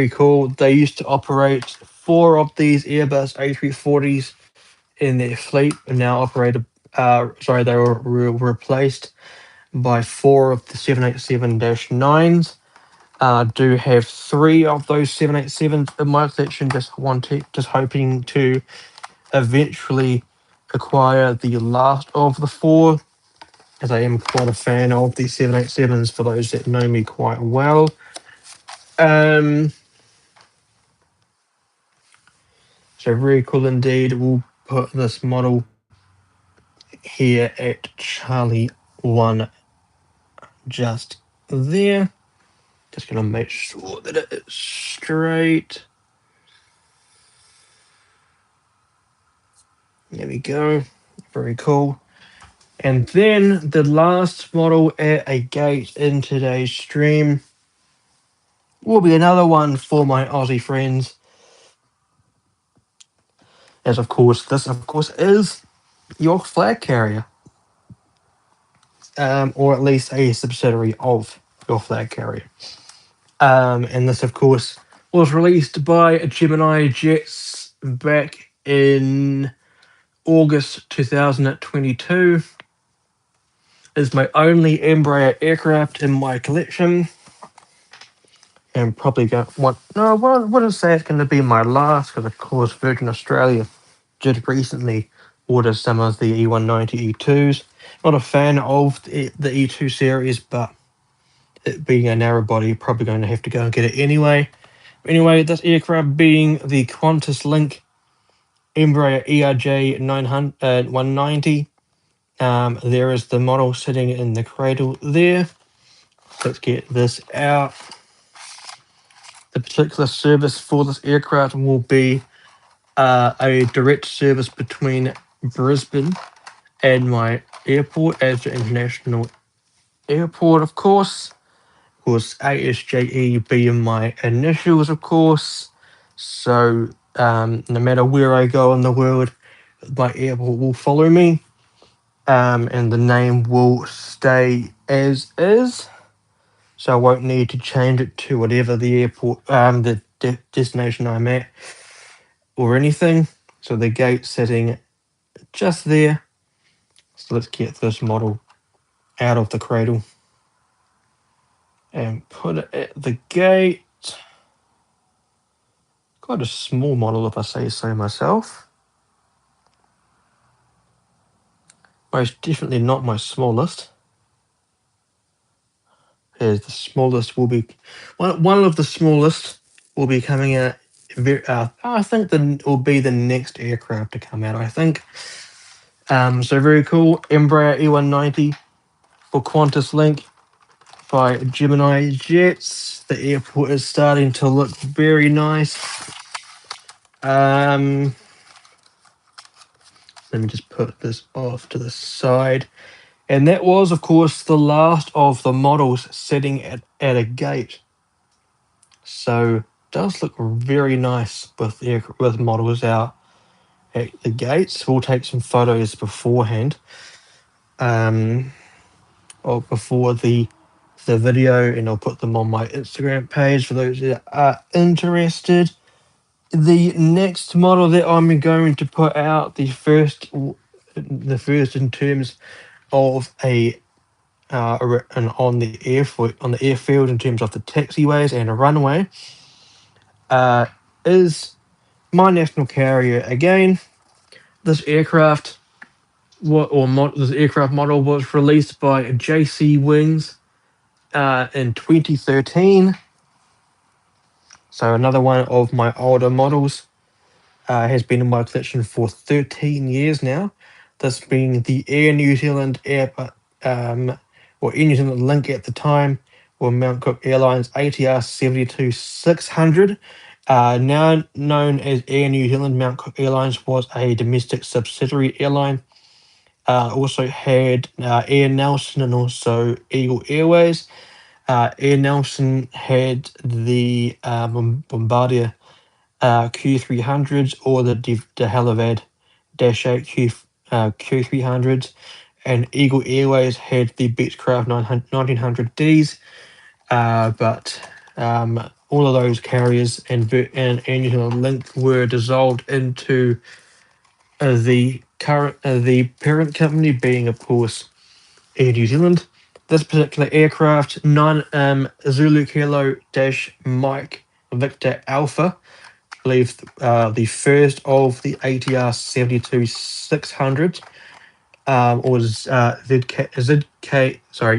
cool. They used to operate 4 of these Airbus A340s in their fleet, and now operated. They were replaced by 4 of the 787-9s. Do have 3 of those 787s in my collection. Just hoping to eventually acquire the last of the 4, as I am quite a fan of the 787s. For those that know me quite well, so very cool indeed. We'll put this model here at Charlie 1 just there. Just going to make sure that it is straight. There we go. Very cool. And then the last model at a gate in today's stream will be another one for my Aussie friends. As of course, this of course is your flag carrier. Or at least a subsidiary of your flag carrier. And this of course was released by Gemini Jets back in August 2022. Is my only Embraer aircraft in my collection. And probably wouldn't say it's going to be my last, because of course Virgin Australia did recently order some of the E190 E2s. Not a fan of the E2 series, but it being a narrow body, probably going to have to go and get it anyway. Anyway, this aircraft being the Qantas Link Embraer ERJ 190. There is the model sitting in the cradle there. Let's get this out. The particular service for this aircraft will be a direct service between Brisbane and my airport, ASJE International Airport, of course. Of course, ASJE being my initials, of course. So no matter where I go in the world, my airport will follow me. And the name will stay as is. So I won't need to change it to whatever the airport, the destination I'm at, or anything. So the gate sitting just there. So let's get this model out of the cradle and put it at the gate. Quite a small model, if I say so myself. Most definitely not my smallest. As the smallest will be one of the smallest will be coming out. I think it will be the next aircraft to come out. I think. So very cool. Embraer E190 for Qantas Link by Gemini Jets. The airport is starting to look very nice. Let me just put this off to the side. And that was, of course, the last of the models sitting at a gate. So it does look very nice with models out at the gates. We'll take some photos beforehand, or before the video, and I'll put them on my Instagram page for those that are interested. The next model that I'm going to put out, the first in terms of on the airfield in terms of the taxiways and a runway, is my national carrier again. This aircraft, this aircraft model was released by JC Wings in 2013. So another one of my older models. has been in my collection for 13 years now. This being the Air New Zealand or Air New Zealand Link at the time, or Mount Cook Airlines ATR 72-600. Now known as Air New Zealand, Mount Cook Airlines was a domestic subsidiary airline. Also had Air Nelson and also Eagle Airways. Air Nelson had the Bombardier Q300s or the de Halivad Dash 8 Q300s, and Eagle Airways had the Beechcraft 1900Ds. But all of those carriers and Air New Zealand Link were dissolved into the parent company, being of course Air New Zealand. This particular aircraft, 9 Zulu Kilo Dash Mike Victor Alpha, I believe the first of the ATR 72-600, or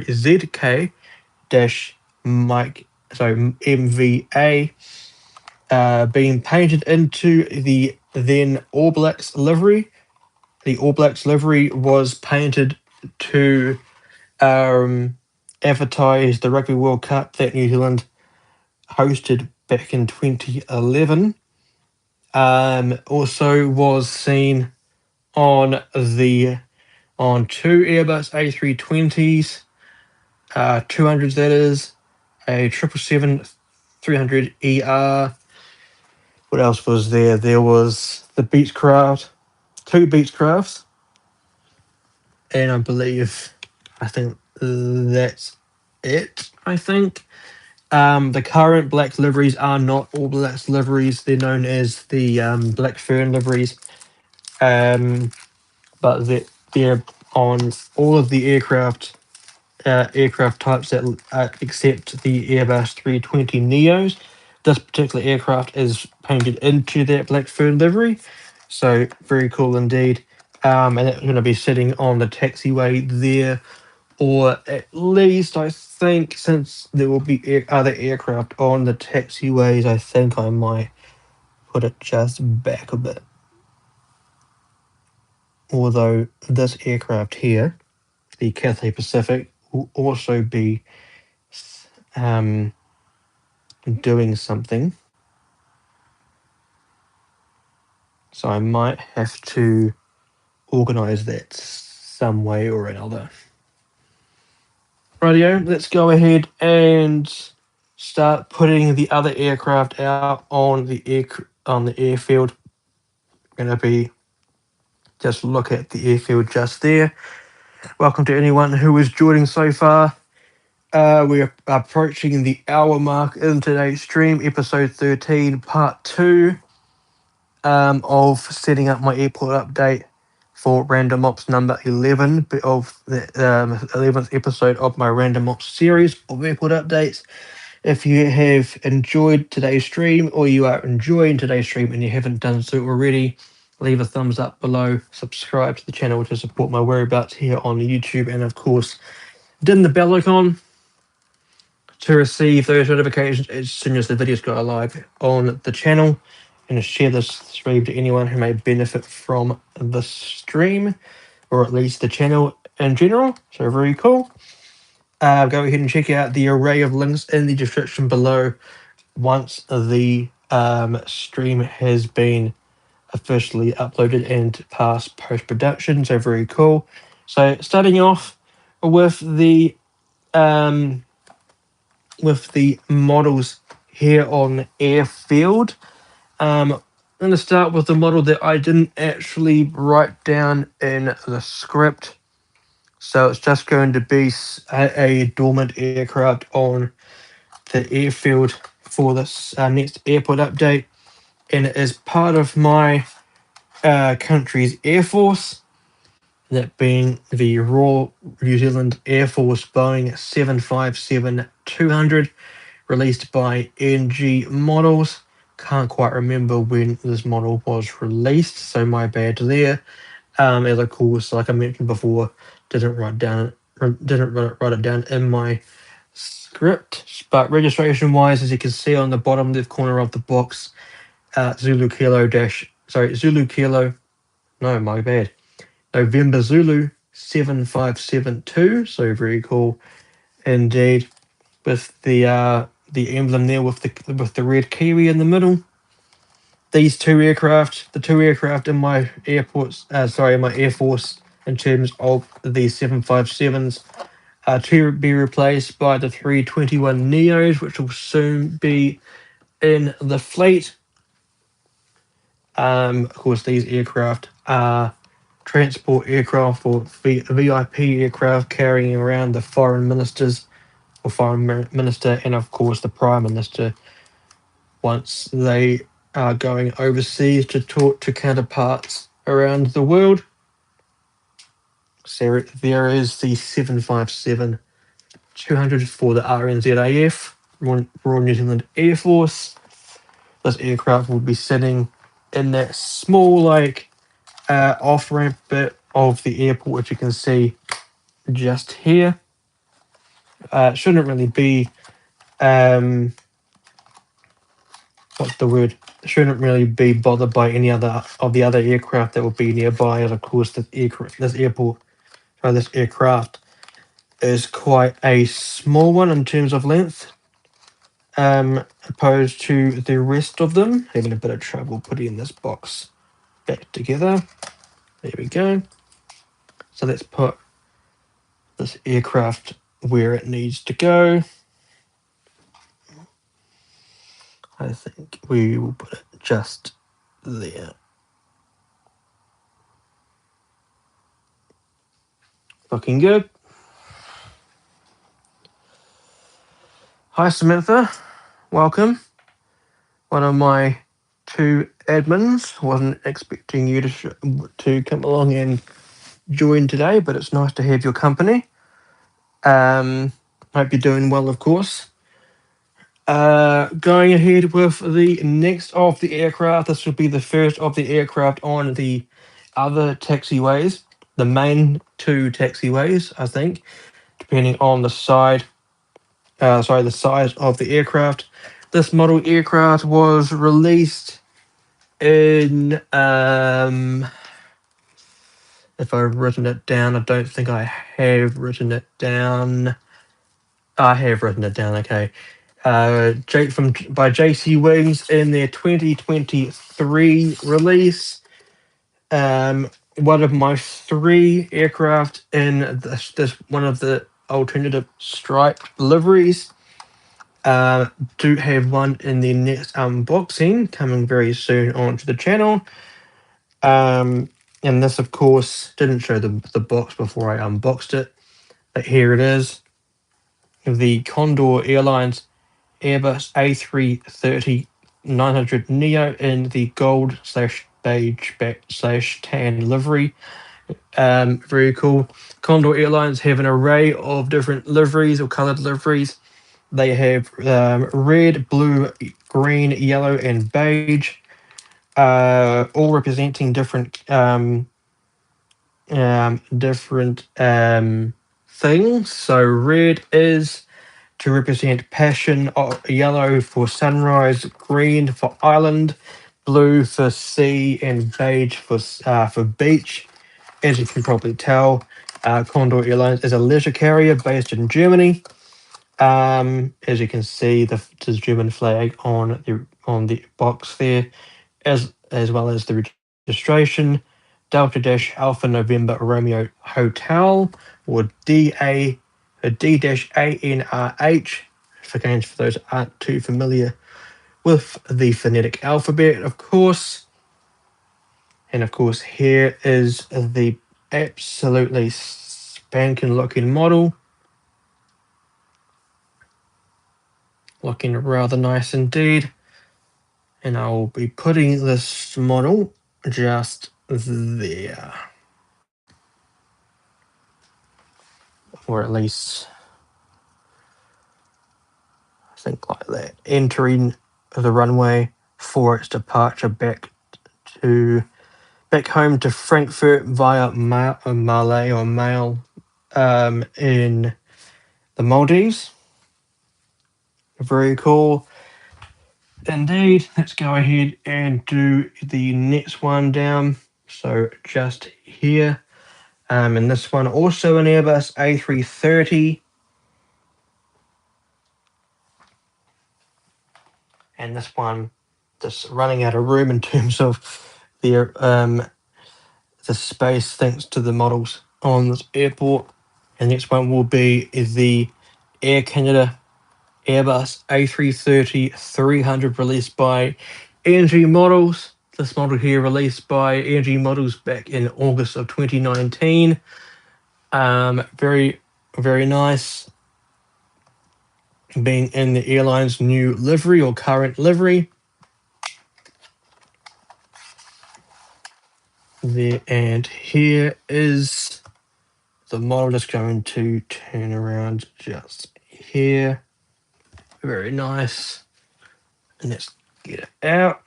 ZK dash Mike, MVA, being painted into the then All Blacks livery. The All Blacks livery was painted to advertise the Rugby World Cup that New Zealand hosted back in 2011. Also was seen on two Airbus A320s, 200s that is, a 777-300ER. What else was there? There was the Beechcraft, 2 Beechcrafts, and I think that's it, I think. The current black liveries are not All Blacks liveries. They're known as the Black Fern liveries. But they're on all of the aircraft types that except the Airbus 320 Neos. This particular aircraft is painted into that Black Fern livery, so very cool indeed. And it's going to be sitting on the taxiway there, or at least I think, since there will be other aircraft on the taxiways, I think I might put it just back a bit. Although this aircraft here, the Cathay Pacific, will also be doing something. So I might have to organise that some way or another. Rightio, let's go ahead and start putting the other aircraft out on the airfield. Going to be just look at the airfield just there. Welcome to anyone who is joining so far. We are approaching the hour mark in today's stream, episode 13, part 2 of setting up my airport update for Random Ops number 11 of the 11th episode of my Random Ops series of airport updates. If you have enjoyed today's stream, or you are enjoying today's stream and you haven't done so already, leave a thumbs up below, subscribe to the channel to support my whereabouts here on YouTube, and of course, dim the bell icon to receive those notifications as soon as the videos go live on the channel, and share this stream to anyone who may benefit from the stream, or at least the channel in general. So very cool. Go ahead and check out the array of links in the description below once the stream has been officially uploaded and past post-production. So very cool. So starting off with the models here on Airfield. I'm going to start with the model that I didn't actually write down in the script. So it's just going to be a dormant aircraft on the airfield for this next airport update. And it is part of my country's Air Force, that being the Royal New Zealand Air Force Boeing 757-200, released by NG Models. Can't quite remember when this model was released, so my bad there. As of course, like I mentioned before, didn't write it down in my script. But registration wise, as you can see on the bottom left corner of the box, Zulu Kilo Dash sorry, Zulu Kilo, no, my bad, November Zulu 7572. So very cool indeed, with the emblem there with the red kiwi in the middle. These two aircraft, the two aircraft in my my Air Force, in terms of the 757s, are to be replaced by the 321 Neos, which will soon be in the fleet. Of course, these aircraft are transport aircraft or VIP aircraft carrying around the foreign ministers or foreign minister and, of course, the prime minister once they are going overseas to talk to counterparts around the world. So there is the 757-200 for the RNZAF, Royal New Zealand Air Force. This aircraft will be sitting in that small, off-ramp bit of the airport, which you can see just here. Shouldn't really be, what's the word? Shouldn't really be bothered by any other of the other aircraft that will be nearby. And of course, this aircraft is quite a small one in terms of length, opposed to the rest of them. Having a bit of trouble putting this box back together. There we go. So let's put this aircraft where it needs to go. I think we will put it just there. Looking good. Hi Samantha, welcome. One of my two admins. Wasn't expecting you to come along and join today, but it's nice to have your company. Hope you're doing well, of course. Going ahead with the next of the aircraft. This will be the first of the aircraft on the other taxiways, the main two taxiways, I think, depending on the the size of the aircraft. This model aircraft was released in, if I've written it down, I don't think I have written it down. I have written it down, okay. By JC Wings in their 2023 release. One of my three aircraft in this one of the alternative striped liveries. Do have one in the next unboxing coming very soon onto the channel. And this, of course, didn't show the box before I unboxed it, but here it is. The Condor Airlines Airbus A330-900 Neo in the gold / beige / tan livery. Very cool. Condor Airlines have an array of different liveries or colored liveries. They have red, blue, green, yellow, and beige, all representing different things. So red is to represent passion, yellow for sunrise, green for island, blue for sea, and beige for beach. As you can probably tell, Condor Airlines is a leisure carrier based in Germany. As you can see, the German flag on the box there, as well as the registration, Delta Dash Alpha November Romeo Hotel, or D-ANRH. For those that aren't too familiar with the phonetic alphabet, of course. And of course, here is the absolutely spanking looking model. Looking rather nice indeed. And I will be putting this model just there. Or at least, I think like that. Entering the runway for its departure back home to Frankfurt via Mail in the Maldives. Very cool. Indeed, let's go ahead and do the next one down. So just here. And this one also an Airbus A330. And this one just running out of room in terms of the space thanks to the models on this airport. And the next one will be the Air Canada Airbus A330-300 released by ASJE Models. This model here released by ASJE Models back in August of 2019. Very, very nice. Being in the airline's new livery or current livery. There and here is the model that's going to turn around just here. Very nice. And let's get it out.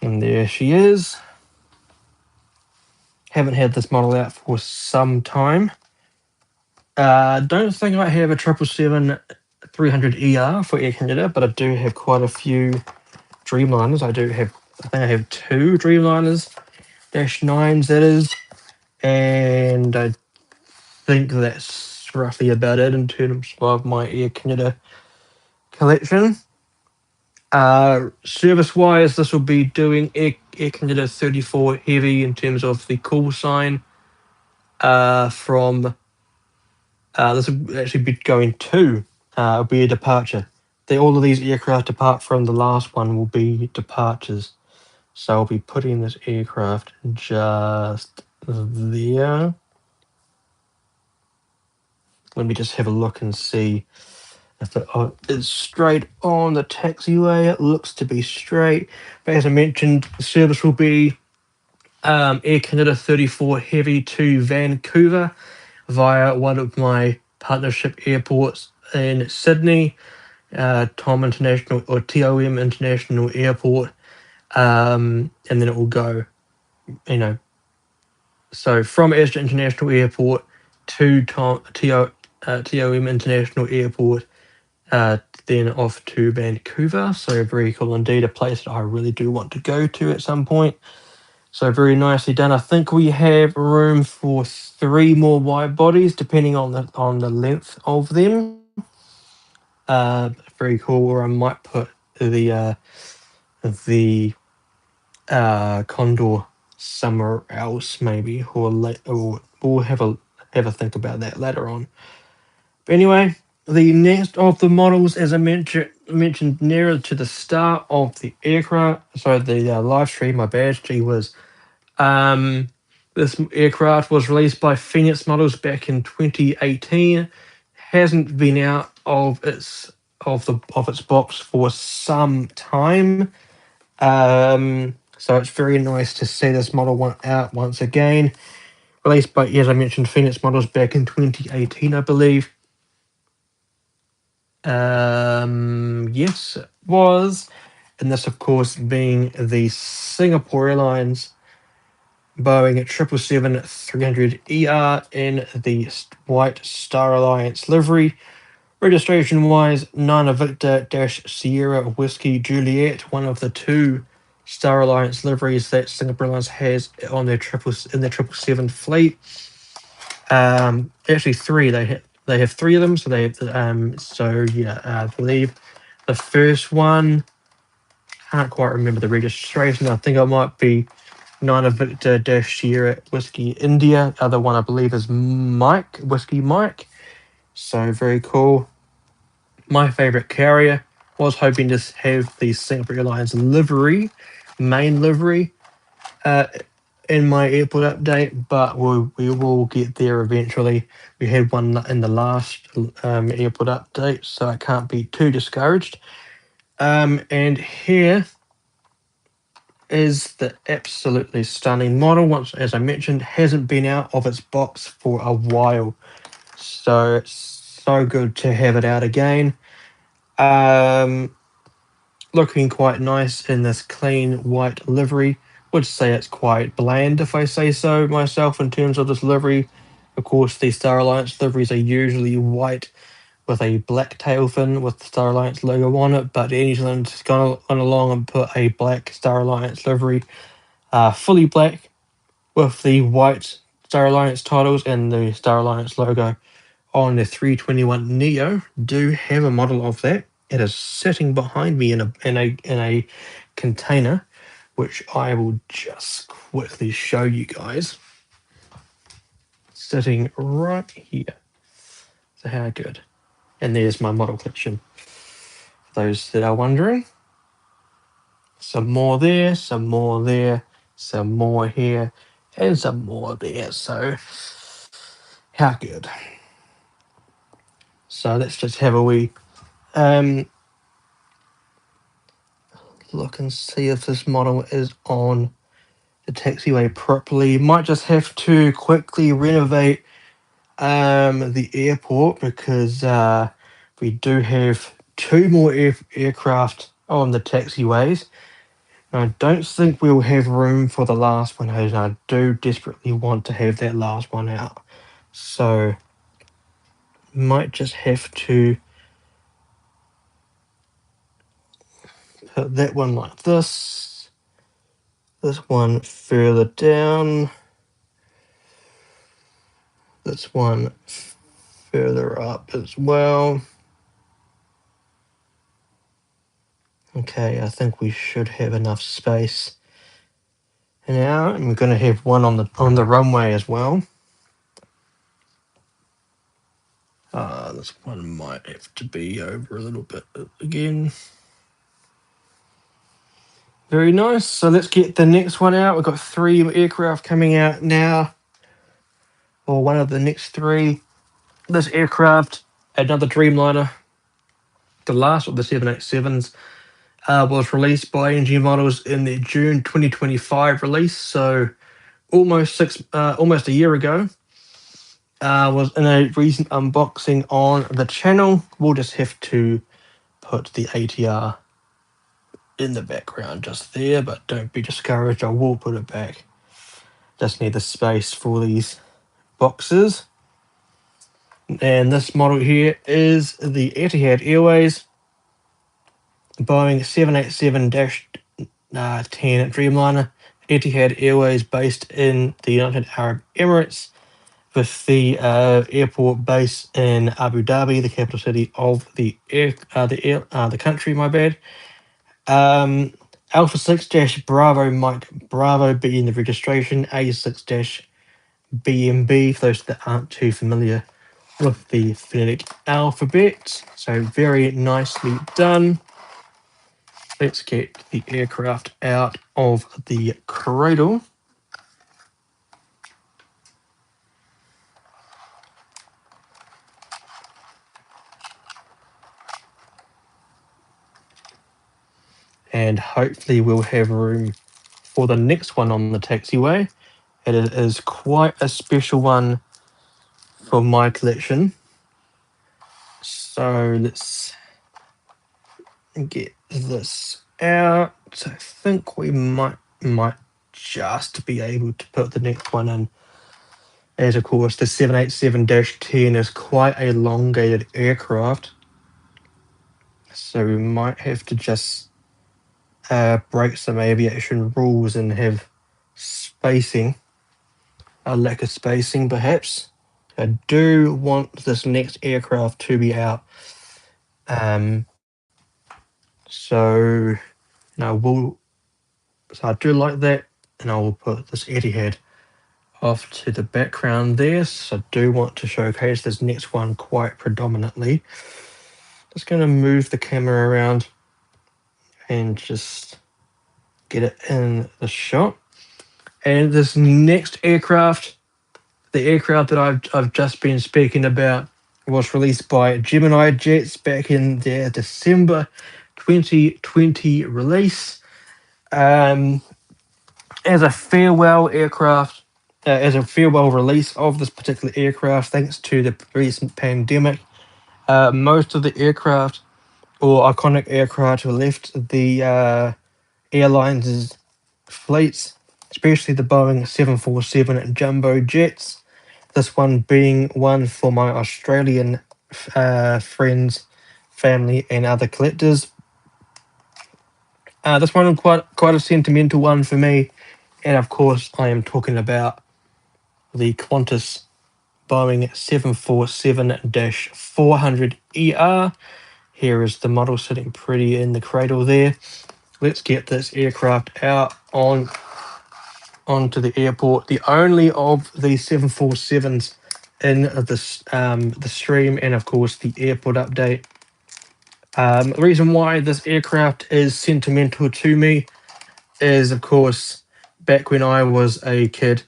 And there she is. Haven't had this model out for some time. Don't think I have a 777-300ER for Air Canada, but I do have quite a few Dreamliners. I think I have 2 Dreamliners, -9s that is, and I think that's roughly about it in terms of my Air Canada collection. Service-wise, this will be doing Air Canada 34 Heavy in terms of the call sign from... this will actually be going to be a departure. All of these aircraft, apart from the last one, will be departures. So I'll be putting this aircraft just there. Let me just have a look and see if it's straight on the taxiway. It looks to be straight. But as I mentioned, the service will be Air Canada 34 Heavy to Vancouver via one of my partnership airports in Sydney, TOM International or TOM International Airport, and then it will go, so from ASJE International Airport to TOM International Airport, then off to Vancouver. So very cool indeed, a place that I really do want to go to at some point. So very nicely done. I think we have room for 3 more wide bodies, depending on the length of them. Very cool. Or I might put the Condor somewhere else, maybe, or we'll have a think about that later on. But anyway, the next of the models, as I mentioned nearer to the start of the aircraft, so the live stream, my bad, gee whiz. This aircraft was released by Phoenix Models back in 2018. Hasn't been out of its box for some time. So it's very nice to see this model out once again. Released by, as I mentioned, Phoenix Models back in 2018, I believe. Yes, it was. And this, of course, being the Singapore Airlines Boeing 777-300ER in the white Star Alliance livery. Registration-wise, 9 Victor Sierra Whiskey Juliet, one of the 2 Star Alliance liveries that Singapore Airlines has on their 777 fleet. Actually 3. They have 3 of them. So they have I believe the first one, can't quite remember the registration. I think it might be 9 Victor Sierra Whiskey India. Other one I believe is Mike Whiskey Mike. So very cool. My favorite carrier. Was hoping to have the Singapore Airlines main livery, in my airport update, but we will get there eventually. We had one in the last airport update, so I can't be too discouraged. And here is the absolutely stunning model. Once, as I mentioned, hasn't been out of its box for a while, so it's so good to have it out again. Looking quite nice in this clean white livery would say it's quite bland, if I say so myself, in terms of this livery. Of course, the Star Alliance liveries are usually white with a black tail fin with the Star Alliance logo on it, but Air New Zealand's gone along and put a black Star Alliance livery, fully black, with the white Star Alliance titles and the Star Alliance logo on the 321 Neo. Do have a model of that. It is sitting behind me in a container, which I will just quickly show you guys. Sitting right here. So how good. And there's my model collection. For those that are wondering. Some more there, some more there, some more here, and some more there. So how good. So let's just have a wee look and see if this model is on the taxiway properly. Might just have to quickly renovate the airport, because we do have two more aircraft on the taxiways. I don't think we'll have room for the last one, and I do desperately want to have that last one out. So might just have to put that one like this one further down, this one further up as well. Okay, I think we should have enough space now, and we're going to have one on the runway as well. This one might have to be over a little bit again. Very nice. So let's get the next one out. We've got 3 aircraft coming out now, or one of the next 3. This aircraft, another Dreamliner, the last of the 787s, was released by NG Models in the June 2025 release. So almost a year ago. Was in a recent unboxing on the channel. We'll just have to put the ATR in the background just there, but don't be discouraged, I will put it back. Just need the space for these boxes. And this model here is the Etihad Airways Boeing 787-10 Dreamliner. Etihad Airways based in the United Arab Emirates, with the airport base in Abu Dhabi, the capital city of the country. My bad. Alpha 6-Bravo Mike Bravo being the registration. A6-BMB for those that aren't too familiar with the phonetic alphabet. So very nicely done. Let's get the aircraft out of the cradle. And hopefully we'll have room for the next one on the taxiway. It is quite a special one for my collection. So let's get this out. So I think we might just be able to put the next one in. As of course, the 787-10 is quite a elongated aircraft. So we might have to just break some aviation rules and have spacing, a lack of spacing perhaps. I do want this next aircraft to be out. So I do like that, and I will put this Etihad off to the background there. So I do want to showcase this next one quite predominantly. Just going to move the camera around and just get it in the shot. And this next aircraft, the aircraft that I've just been speaking about, was released by Gemini Jets back in their December 2020 release. As a farewell aircraft, as a farewell release of this particular aircraft, thanks to the recent pandemic, most of the aircraft or iconic aircraft left the airlines' fleets especially the Boeing 747 jumbo jets. This one being one for my Australian friends, family, and other collectors. This one was quite a sentimental one for me, and of course, I am talking about the Qantas Boeing 747-400ER. Here is the model sitting pretty in the cradle there. Let's get this aircraft out onto the airport. The only of the 747s in the stream, and of course the airport update. The reason why this aircraft is sentimental to me is, of course, back when I was a kid,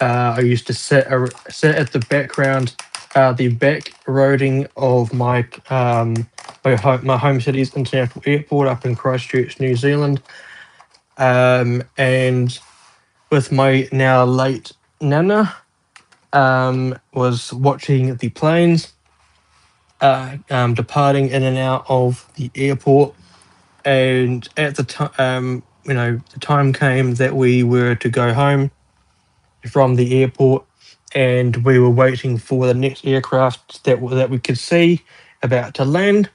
I used to sit at the the back roading of my home city's international airport up in Christchurch, New Zealand, and with my now late nana, was watching the planes departing in and out of the airport, and at the time, the time came that we were to go home from the airport, and we were waiting for the next aircraft that we could see about to land,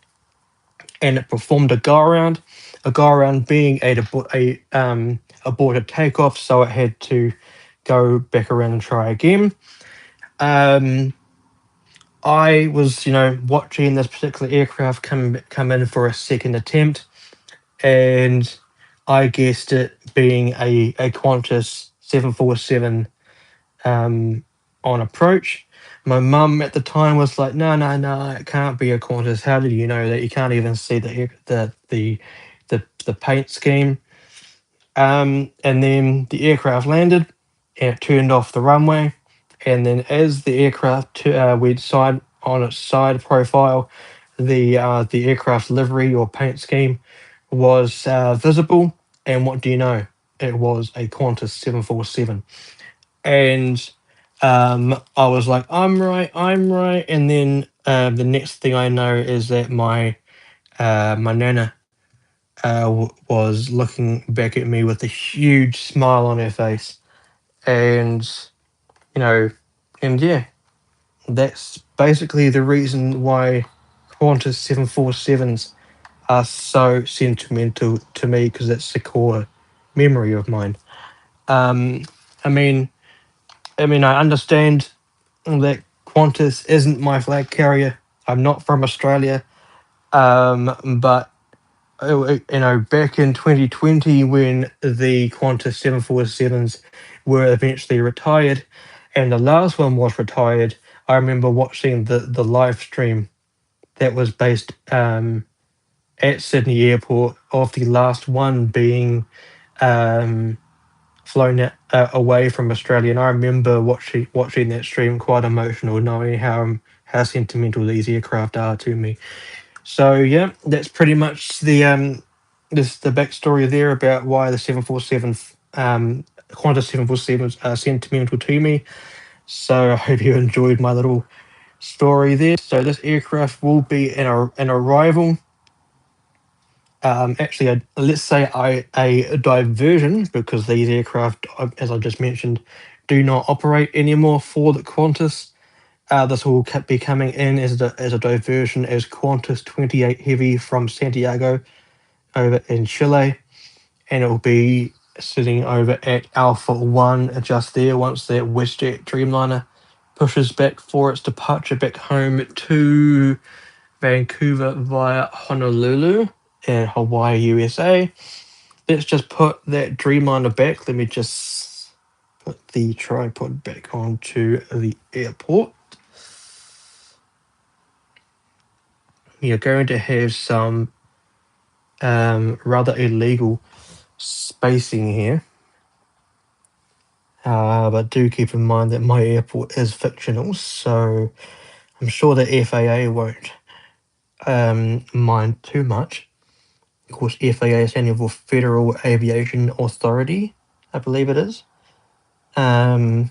and it performed a go around being a aborted takeoff, so it had to go back around and try again. I was, watching this particular aircraft come in for a second attempt, and I guessed it being a Qantas 747 on approach. My mum at the time was like, "No, no, no, it can't be a Qantas. How did you know that? You can't even see the paint scheme." And then the aircraft landed, and it turned off the runway. And then as the aircraft went side on its side profile, the aircraft livery or paint scheme was visible. And what do you know? It was a Qantas 747. And I was like, I'm right, I'm right. And then the next thing I know is that my nana was looking back at me with a huge smile on her face, and you know, and yeah, that's basically the reason why Qantas 747s are so sentimental to me, because it's a core memory of mine. Um, I mean, I understand that Qantas isn't my flag carrier. I'm not from Australia, but back in 2020 when the Qantas 747s were eventually retired, and the last one was retired, I remember watching the live stream that was based at Sydney Airport of the last one being um, flown away from Australia, and I remember watching that stream quite emotional, knowing how sentimental these aircraft are to me. So yeah, that's pretty much the backstory there about why the 747 Qantas 747s are sentimental to me. So I hope you enjoyed my little story there. So this aircraft will be an arrival. Actually, let's say a diversion, because these aircraft, as I just mentioned, do not operate anymore for the Qantas. This will be coming in as a diversion as Qantas 28 Heavy from Santiago over in Chile, and it will be sitting over at Alpha 1 just there once that WestJet Dreamliner pushes back for its departure back home to Vancouver via Honolulu in Hawaii, USA. Let's just put that Dreamliner back. Let me just put the tripod back onto the airport. You're going to have some rather illegal spacing here. But do keep in mind that my airport is fictional, so I'm sure the FAA won't mind too much. Of course, FAA is standing for Federal Aviation Authority, I believe it is. Not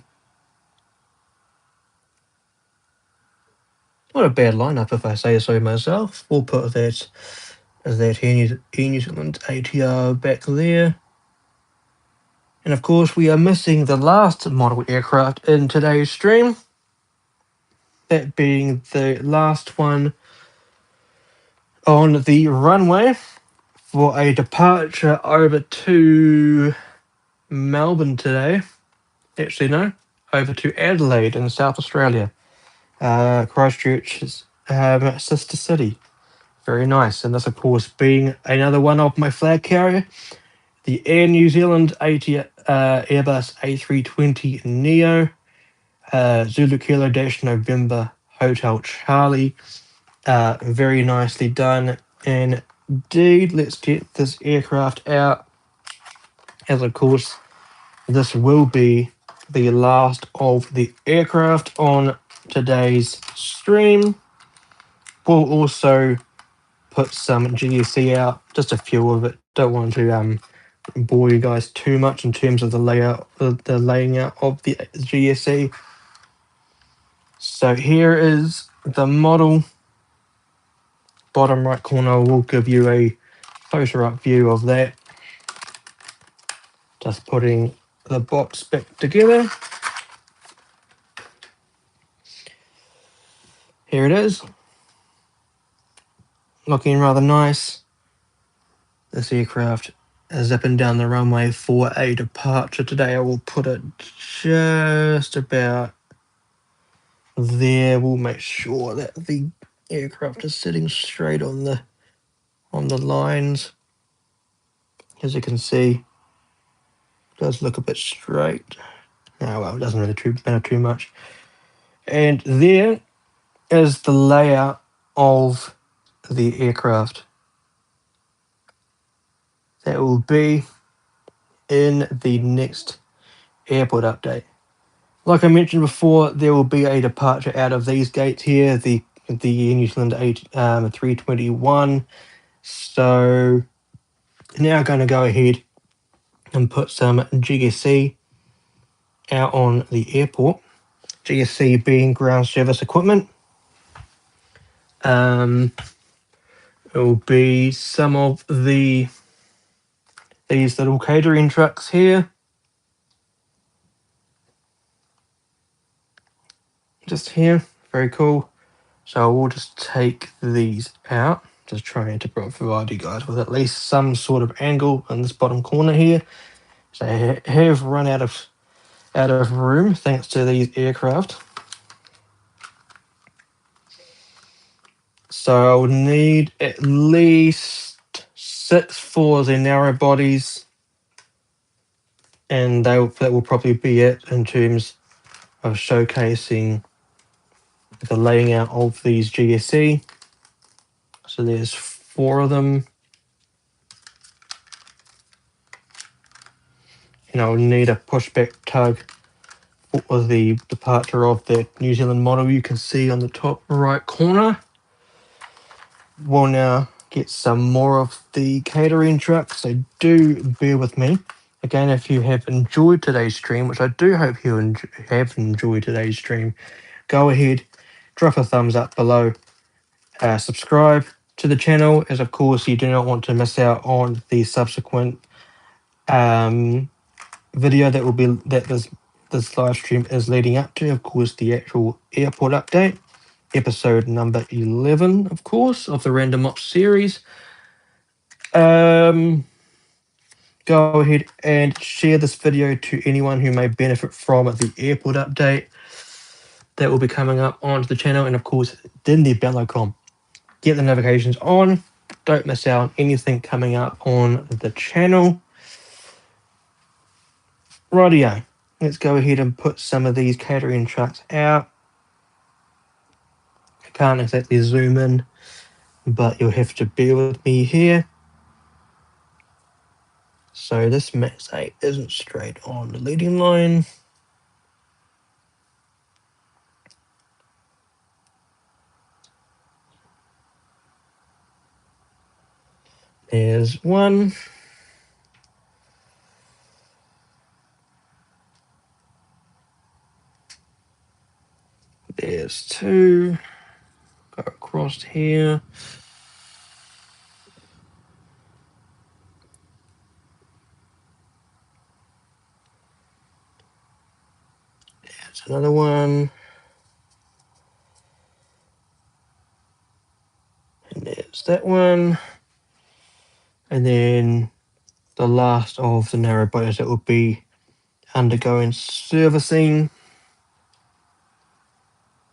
a bad lineup if I say so myself. We'll put that Air New Zealand ATR back there. And of course, we are missing the last model aircraft in today's stream, that being the last one on the runway for a departure over to Melbourne today. Actually, no, over to Adelaide in South Australia. Christchurch's sister city. Very nice. And this, of course, being another one of my flag carrier, the Air New Zealand Airbus A320 Neo, Zulu Kilo Dash November Hotel Charlie. Very nicely done indeed. Let's get this aircraft out, as of course this will be the last of the aircraft on today's stream. We'll also put some GSC out, just a few of it. Don't want to bore you guys too much in terms of the layout, the laying out of the GSC. So here is the model. Bottom right corner will give you a closer up view of that. Just putting the box back together. Here it is. Looking rather nice. This aircraft is zipping down the runway for a departure today. I will put it just about there. We'll make sure that the aircraft is sitting straight on the lines. As you can see, it does look a bit straight. Oh well, it doesn't really matter too much. And there is the layout of the aircraft that will be in the next airport update. Like I mentioned before, there will be a departure out of these gates here, the New Zealand 321. So now I'm going to go ahead and put some GSC out on the airport. GSC being ground service equipment. It will be some of these little catering trucks here. Just here, very cool. So we'll just take these out, just trying to provide you guys with at least some sort of angle in this bottom corner here. So I have run out of room thanks to these aircraft. So I would need at least 6 for the narrow bodies, and that will probably be it in terms of showcasing the laying out of these GSC. So there's 4 of them. And I'll need a pushback tug for the departure of the New Zealand model you can see on the top right corner. We'll now get some more of the catering trucks, so do bear with me. Again, if you have enjoyed today's stream, which I do hope you have enjoyed today's stream, go ahead, drop a thumbs up below, subscribe to the channel, as of course you do not want to miss out on the subsequent video that this live stream is leading up to. Of course, the actual airport update, episode number 11, of course, of the Random Ops series. Go ahead and share this video to anyone who may benefit from the airport update that will be coming up onto the channel. And of course, then the bell icon. Get the notifications on. Don't miss out on anything coming up on the channel. Rightio. Let's go ahead and put some of these catering trucks out. I can't exactly zoom in, but you'll have to bear with me here. So this Max 8 isn't straight on the leading line. There's 1. There's 2. Go across here. There's another one. And there's that one. And then the last of the narrow bodies that will be undergoing servicing.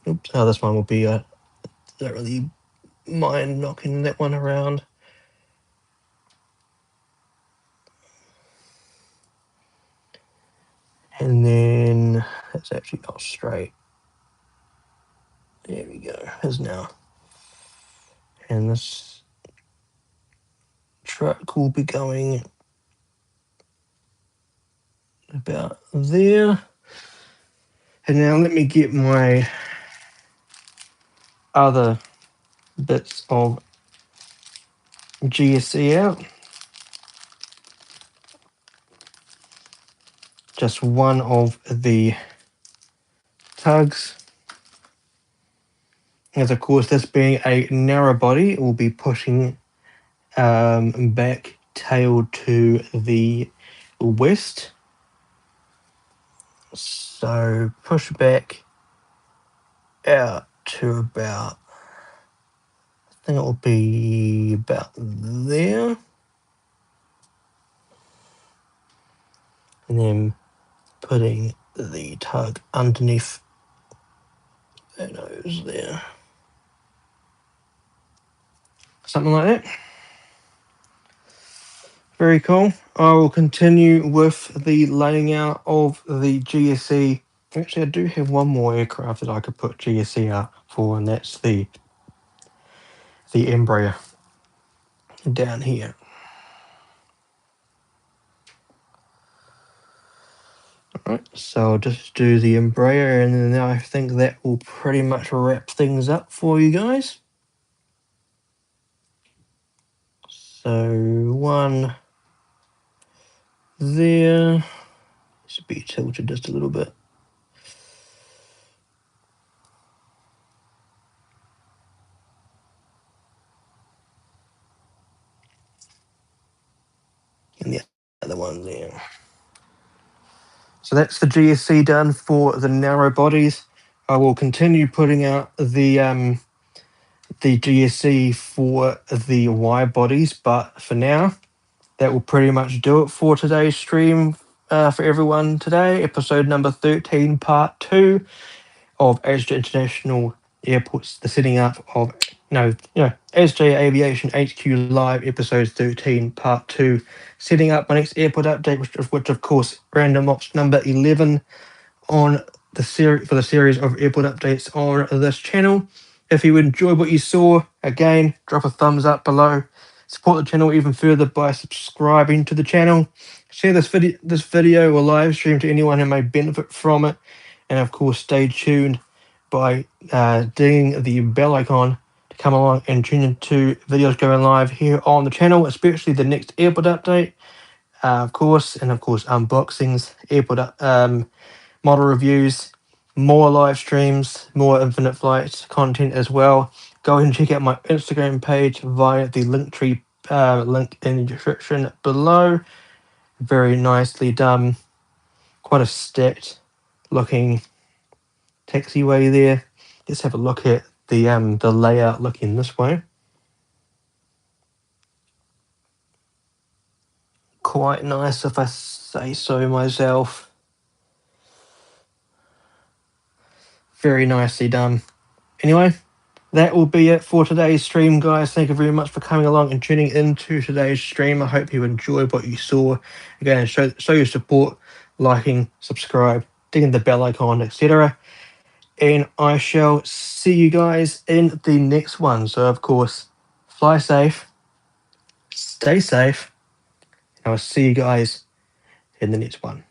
Oops, oh, this one will be, don't really mind knocking that one around. And then it's actually not straight. There we go, is now. And this truck will be going about there. And now let me get my other bits of GSE out. Just one of the tugs. As of course, this being a narrow body, it will be pushing back tail to the west. So push back out to about, I think it will be about there. And then putting the tug underneath that nose there. Something like that. Very cool. I will continue with the laying out of the GSE. Actually, I do have one more aircraft that I could put GSE out for, and that's the Embraer down here. Alright, so I'll just do the Embraer, and then I think that will pretty much wrap things up for you guys. So one there. Should be tilted just a little bit. And the other one there. So that's the GSC done for the narrow bodies. I will continue putting out the GSC for the wide bodies, but for now, that will pretty much do it for today's stream for everyone today. Episode number 13, part 2 of ASJE International Airports, the setting up of, ASJE Aviation HQ Live, episode 13, part 2. Setting up my next airport update, which of course, random ops number 11 on the series, for the series of airport updates on this channel. If you enjoyed what you saw, again, drop a thumbs up below. Support the channel even further by subscribing to the channel. Share this video or live stream to anyone who may benefit from it. And of course, stay tuned by dinging the bell icon to come along and tune into videos going live here on the channel, especially the next airport update, of course, and of course unboxings, airport model reviews, more live streams, more infinite flight content as well. Go ahead and check out my Instagram page via the Linktree link in the description below. Very nicely done. Quite a stacked looking taxiway there. Let's have a look at the layout looking this way. Quite nice, if I say so myself. Very nicely done. Anyway, that will be it for today's stream, guys. Thank you very much for coming along and tuning into today's stream. I hope you enjoyed what you saw. Again, show your support, liking, subscribe, dinging the bell icon, etc. And I shall see you guys in the next one. So, of course, fly safe, stay safe, and I'll see you guys in the next one.